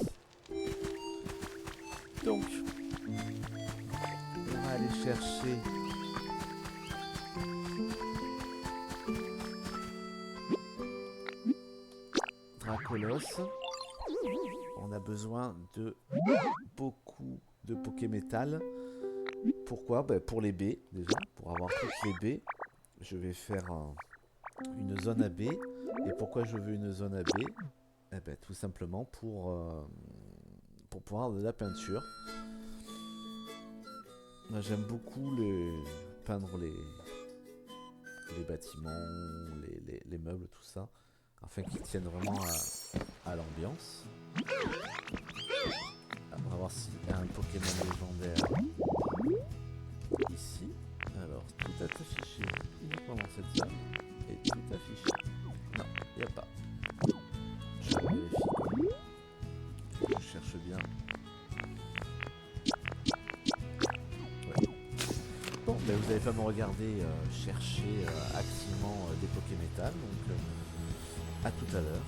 Donc, on va aller chercher Dracolos. On a besoin de beaucoup de Pokémétal. Pourquoi? Pour les baies, déjà. Pour avoir toutes les baies, je vais faire une zone à baies. Et pourquoi je veux une zone à baies? Eh ben, tout simplement pour pouvoir avoir de la peinture. Moi, j'aime beaucoup peindre les bâtiments, les meubles, tout ça, afin qu'ils tiennent vraiment à l'ambiance. On va voir s'il y a un Pokémon légendaire ici. Alors, tout est affiché uniquement dans cette zone. Et tout affiché. Non, il n'y a pas. Je vérifie. Je cherche bien. Ouais. Bon, ben vous n'allez pas me regarder chercher activement des Pokémétal. Donc, à tout à l'heure.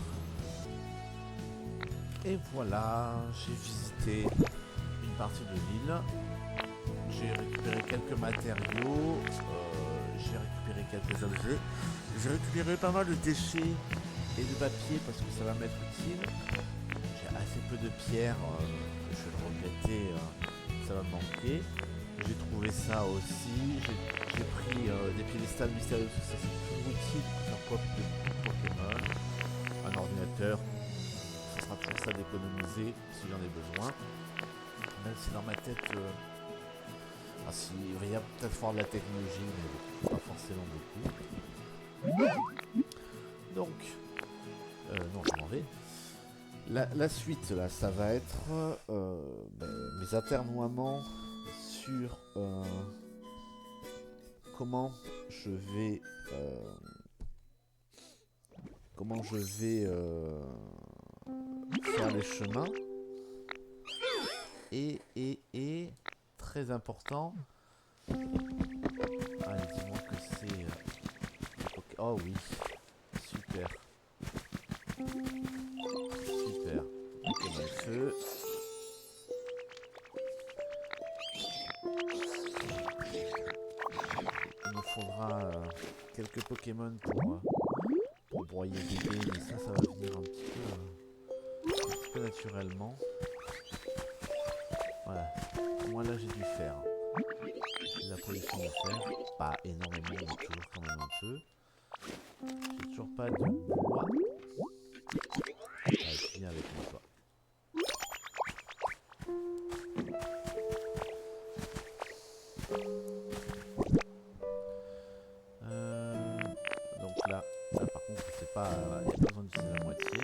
Et voilà, j'ai visité une partie de l'île. J'ai récupéré quelques matériaux. J'ai récupéré quelques objets. J'ai récupéré pas mal de déchets et de papier parce que ça va m'être utile. J'ai assez peu de pierres. Je vais le regretter. Ça va me manquer. J'ai trouvé ça aussi. J'ai pris des piédestals mystérieux. Ça c'est toujours utile pour faire pop de Pokémon. Un ordinateur. Ce sera toujours ça d'économiser si j'en ai besoin. Même si dans ma tête, il va y avoir peut-être fort de la technologie, mais pas forcément beaucoup. Donc, non, je m'en vais. La suite, là, ça va être mes atermoiements sur comment je vais faire les chemins et très important. Allez, dis-moi que c'est oh oui, super Pokémon feu. Il me faudra quelques Pokémon pour broyer des dés, mais ça va venir un petit peu naturellement. Voilà, moi là j'ai dû faire la production de fer, pas énormément, mais toujours quand même un peu. J'ai toujours pas de bois. Allez, viens avec moi toi. Donc là par contre c'est pas, il n'y a pas besoin d'utiliser la moitié.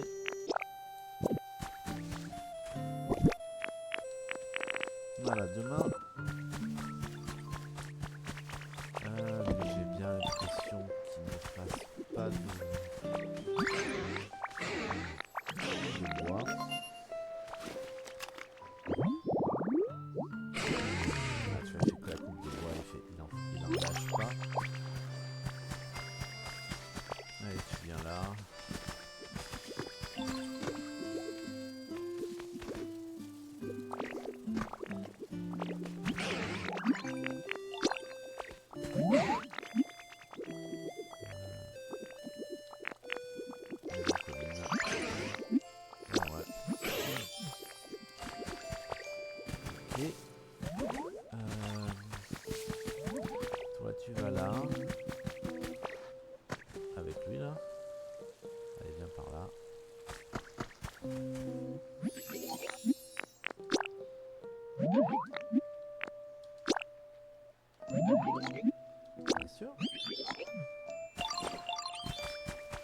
Voilà, demain j'ai bien l'impression qu'il ne fasse pas de bois. Ah, tu vois, j'ai que la coupe de bois, il en lâche pas. Allez, tu viens là. Toi tu vas là. Avec lui là. Allez, viens par là. Bien sûr.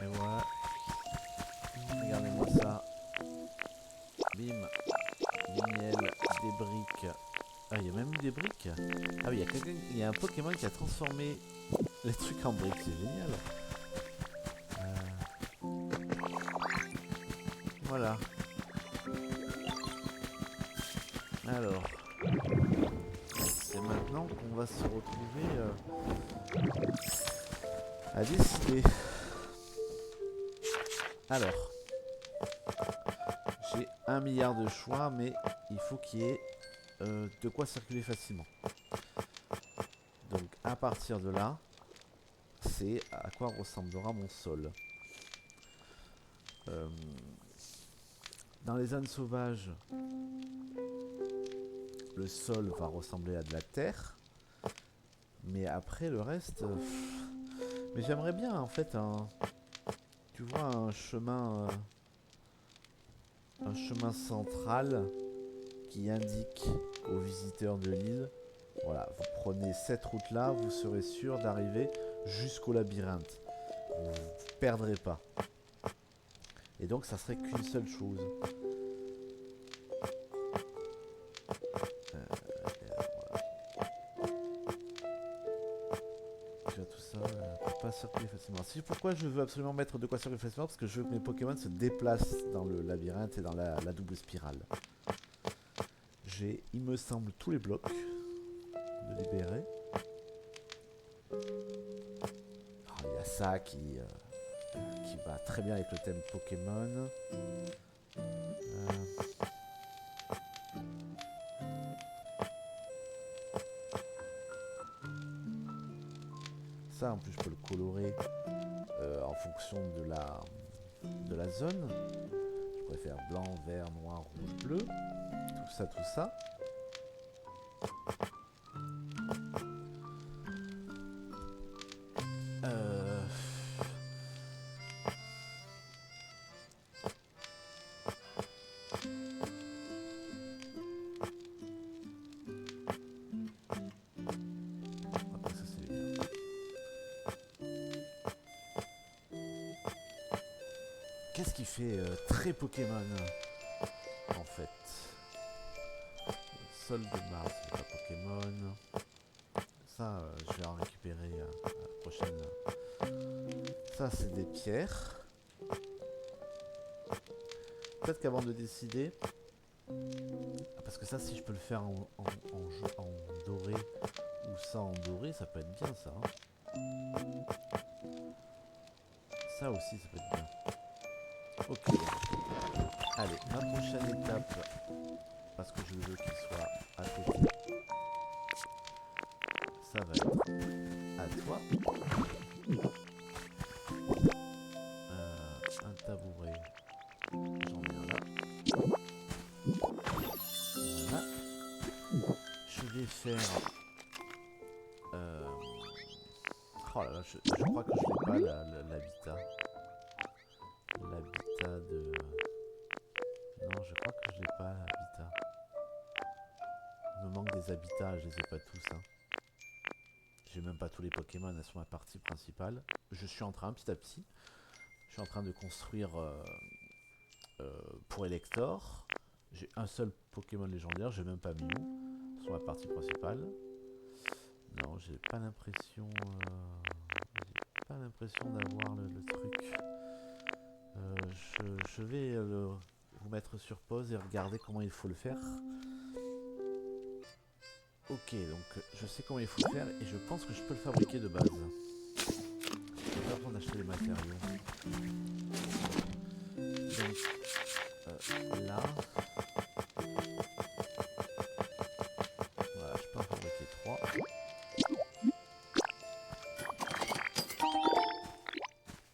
Et voilà. Regardez-moi ça. Bim. Du miel, des briques. Ah, il y a même eu des briques. Ah oui, il y a un Pokémon qui a transformé les trucs en briques, c'est génial. Voilà. Alors, c'est maintenant qu'on va se retrouver à décider. Alors, j'ai 1 milliard de choix, mais il faut qu'il y ait de quoi circuler facilement. Donc à partir de là, c'est à quoi ressemblera mon sol. Dans les zones sauvages, le sol va ressembler à de la terre. Mais après le reste... Mais j'aimerais bien en fait tu vois un chemin central qui indique aux visiteurs de l'île, voilà, vous prenez cette route là, vous serez sûr d'arriver jusqu'au labyrinthe. Vous ne perdrez pas. Et donc ça serait qu'une seule chose. Tout ça pour pas circuler facilement. Si, pourquoi je veux absolument mettre de quoi circuler facilement? Parce que je veux que mes Pokémon se déplacent dans le labyrinthe et dans la double spirale. J'ai, il me semble, tous les blocs de libérer. Il y a ça qui va très bien avec le thème Pokémon. Ça, en plus, je peux le colorer en fonction de la zone. Je préfère blanc, vert, noir, rouge, bleu. Tout ça, tout ça. Qu'est-ce qui fait très Pokémon en fait? Sol de Mars, c'est pas Pokémon. Ça, je vais en récupérer à la prochaine. Ça, c'est des pierres. Peut-être qu'avant de décider, parce que ça, si je peux le faire en doré ou ça en doré, ça peut être bien ça. Hein. Ça aussi, ça peut être bien. Ok. Allez, ma prochaine étape, parce que je veux qu'il soit à côté, ça va être à toi. Un tabouret, j'en ai un là. Voilà. Je vais faire... Oh là là, je crois que je n'ai pas l'habitat. L'habitat de... Non, je crois que je n'ai pas l'habitat. Il me manque des habitats, je les ai pas tous. Hein. J'ai même pas tous les Pokémon sur ma partie principale. Je suis en train, petit à petit, je suis en train de construire pour Elector. J'ai un seul Pokémon légendaire, j'ai même pas Mew sur ma partie principale. Non, j'ai pas l'impression d'avoir le truc. Je vais vous mettre sur pause et regarder comment il faut le faire. Ok, donc je sais comment il faut le faire et je pense que je peux le fabriquer de base. Je vais pas besoin d'acheter les matériaux. Donc là, voilà, je peux en fabriquer 3.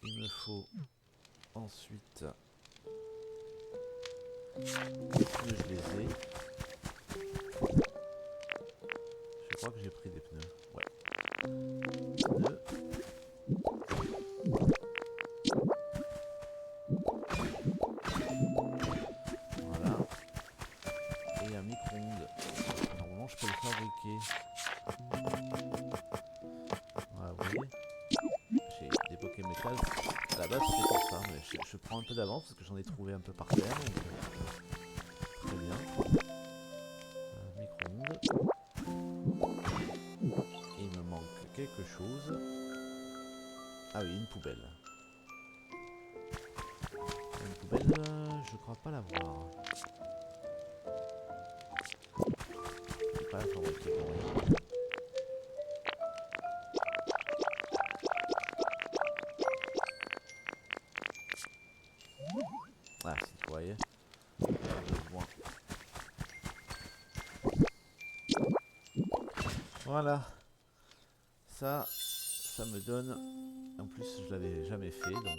Il me faut ensuite les pneus, je les ai. Je crois que j'ai pris des pneus. Ouais. Pneus. Voilà. Et un micro-ondes. Normalement, je peux le fabriquer. Voilà, vous voyez. J'ai des Pokémétal. À la base, c'était pour ça. Mais je prends un peu d'avance parce que j'en ai trouvé un peu par terre. Donc, très bien. Micro-ondes. Et il me manque quelque chose. Ah oui, une poubelle. Une poubelle, je crois pas l'avoir. Je vais pas la fabriquer pour rien. Ah, si, vous voyez. besoin. Voilà. Ça me donne... En plus, je l'avais jamais fait, donc...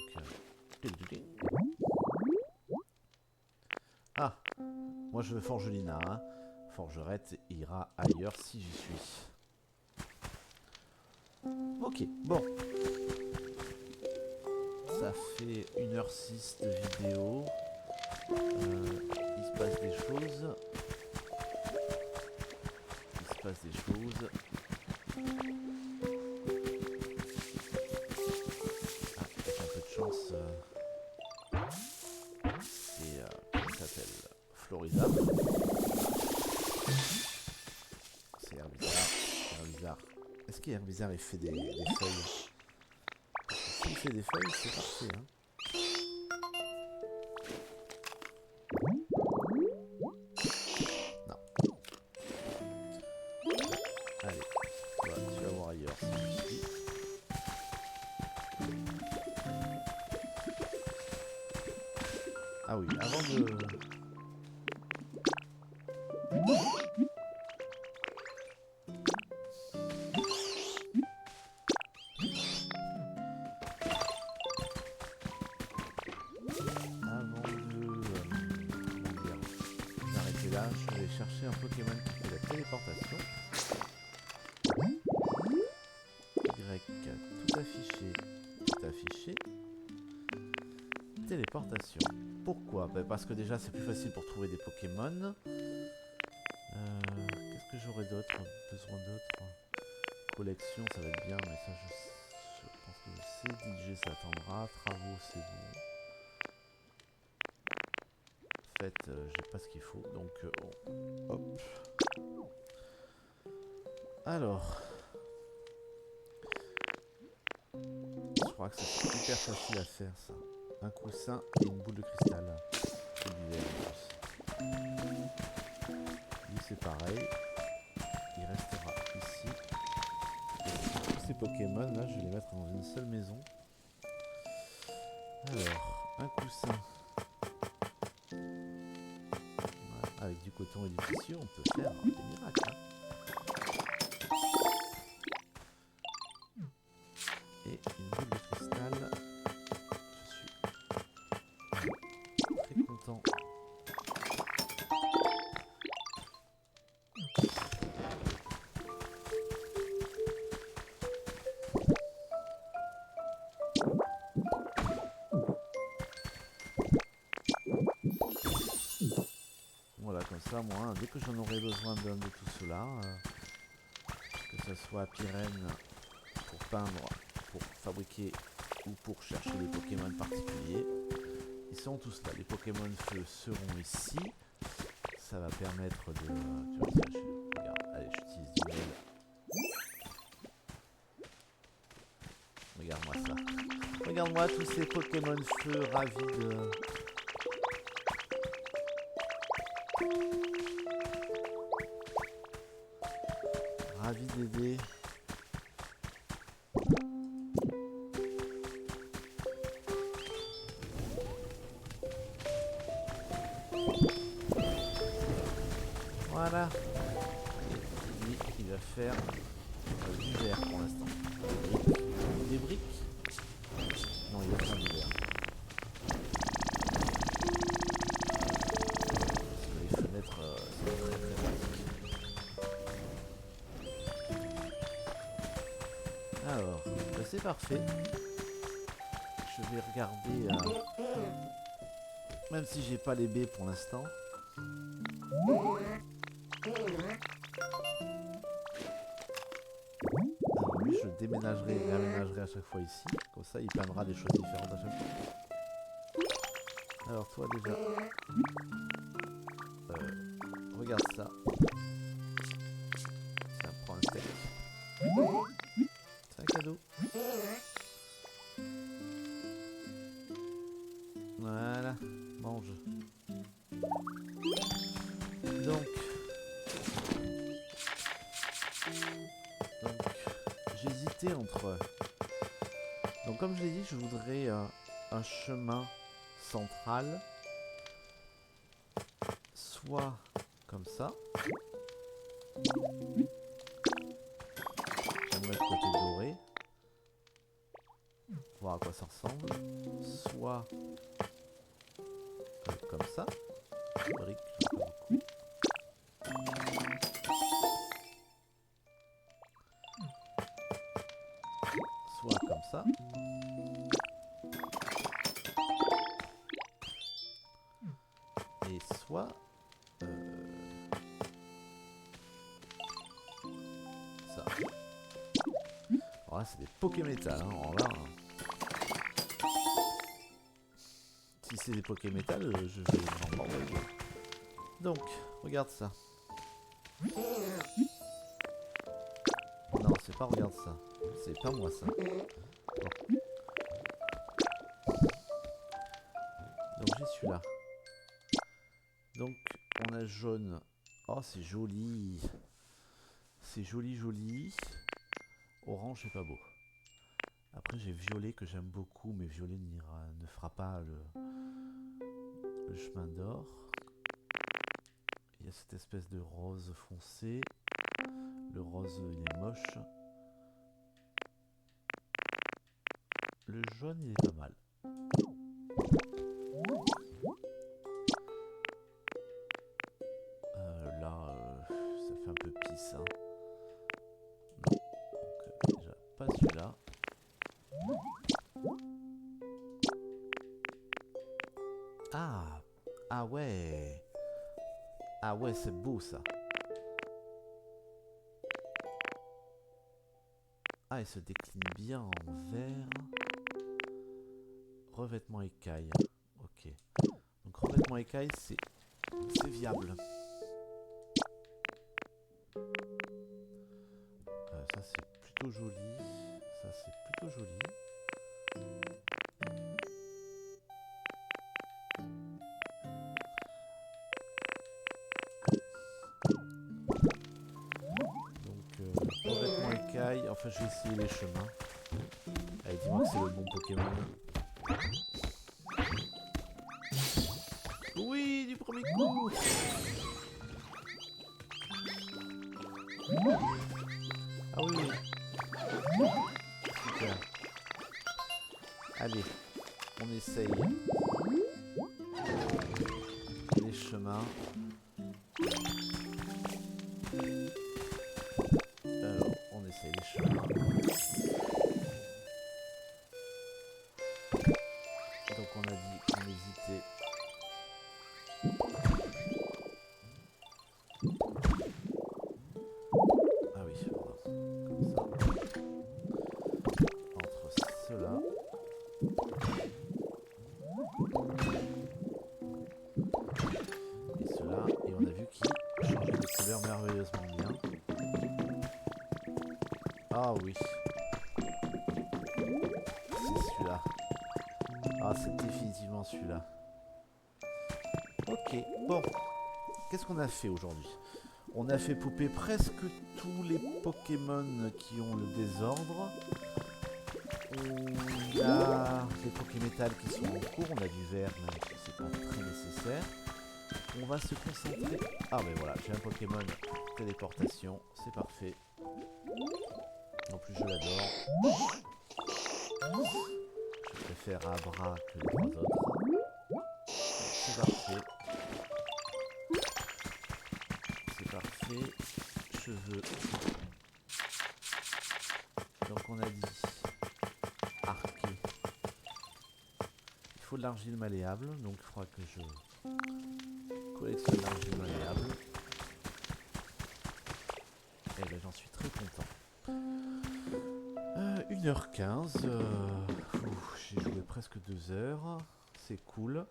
Ah, moi je veux Forgelina, hein. Forgerette ira ailleurs si j'y suis. Ok, bon. Ça fait 1h06 de vidéo. Il se passe des choses. Ah, avec un peu de chance, c'est... comment ça s'appelle? Florida. C'est Herbizarre. Est-ce qu'Herbizarre il fait des feuilles? S'il fait des feuilles, c'est parfait, hein. Non. Allez, voilà, tu vas voir ailleurs si je suis. Ah oui, avant de... Là, je vais chercher un Pokémon qui fait la téléportation. Y, tout affiché. Téléportation. Pourquoi? Ben parce que déjà c'est plus facile pour trouver des Pokémon. Qu'est-ce que j'aurais besoin d'autre? Collection, ça va être bien, mais ça je pense que je sais. DJ, ça attendra. Travaux, c'est bon. En fait, j'ai pas ce qu'il faut, donc hop. Alors, je crois que c'est hyper facile à faire ça. Un coussin et une boule de cristal. Et du verre en plus. Lui c'est pareil. Il restera ici. Et tous ces Pokémon là, je vais les mettre dans une seule maison. Alors, un coussin. Avec du coton et du tissu, on peut faire des miracles. Hein. Et une boule de cristal. Je suis très content. Voilà, comme ça, moi, dès que j'en aurai besoin d'un de tout cela, que ce soit pyrène pour peindre, pour fabriquer ou pour chercher des Pokémon particuliers, ils sont tous là. Les Pokémon feu seront ici. Ça va permettre de... Tu vois, tiens, regarde, allez, j'utilise du miel. Regarde-moi ça. Regarde-moi tous ces Pokémon feu ravis de... Ravi d'aider. Voilà. Et lui, il va faire du verre pour l'instant. Des briques. Non, il va faire du verre. Parce que les fenêtres, c'est très très pratique. Alors, bah c'est parfait. Je vais regarder, même si j'ai pas les baies pour l'instant. Lui, je déménagerai et réaménagerai à chaque fois ici. Comme ça, il peindra des choses différentes à chaque fois. Alors toi déjà, regarde ça. Tiens, prends un steak. C'est un cadeau. Voilà, mange. Donc j'hésitais entre... Donc comme je l'ai dit, je voudrais un chemin central soit comme ça. J'aimerais le côté doré. Voir à quoi ça ressemble. Soit comme ça. Brique, j'en fais beaucoup. Soit comme ça. Et soit ça. Alors là, c'est des Pokémétal. Hein. Alors là, si c'est des Pokémétal, je vais m'en envoyer. Donc, regarde ça. Non, c'est pas regarde ça. C'est pas moi ça. Bon. Donc j'ai celui-là. Donc on a jaune. Oh c'est joli. C'est joli joli. Orange c'est pas beau. Après j'ai violet que j'aime beaucoup, mais violet ne fera pas le chemin d'or. Il y a cette espèce de rose foncé. Le rose il est moche. Le jaune il est pas mal. Là ça fait un peu pisse hein. Non. Donc déjà pas celui-là. Ah. Ah ouais. Ah ouais c'est beau ça. Ah, il se décline bien en vert. Revêtement écaille. Ok. Donc revêtement écaille, c'est viable. Ça c'est plutôt joli. Ça c'est plutôt joli. Revêtement écaille. Enfin, je vais essayer les chemins. Allez, dis-moi que c'est le bon Pokémon. Oui, du premier coup. Ah oui, oui. Super. Allez, on essaye. Les chemins. Alors, on essaye les chemins. Donc on a dit qu'on hésitait. Ah oui, voilà. Comme ça. Entre ceux-là. Et ceux-là. Et on a vu qu'ils changeaient de couleur merveilleusement bien. Ah oui. C'est celui-là. Ah, c'est définitivement celui-là. Ok, bon. Qu'est-ce qu'on a fait aujourd'hui? On a fait pouper presque tous les Pokémon qui ont le désordre. Il y a les Pokémétal qui sont en cours. On a du vert, même si c'est pas très nécessaire. On va se concentrer... Ah mais voilà, j'ai un Pokémon téléportation. C'est parfait. En plus, je l'adore. Je préfère Abra que les trois autres. C'est parfait. C'est parfait. Cheveux. Donc on a dit arqué. Il faut de l'argile malléable. Donc il faudra que je collectionne l'argile malléable. Et là j'en suis très content. 1h15, j'ai joué presque 2 heures, c'est cool.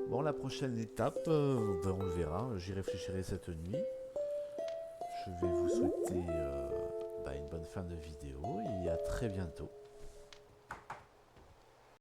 Bon, la prochaine étape, ben on le verra, j'y réfléchirai cette nuit. Je vais vous souhaiter une bonne fin de vidéo et à très bientôt.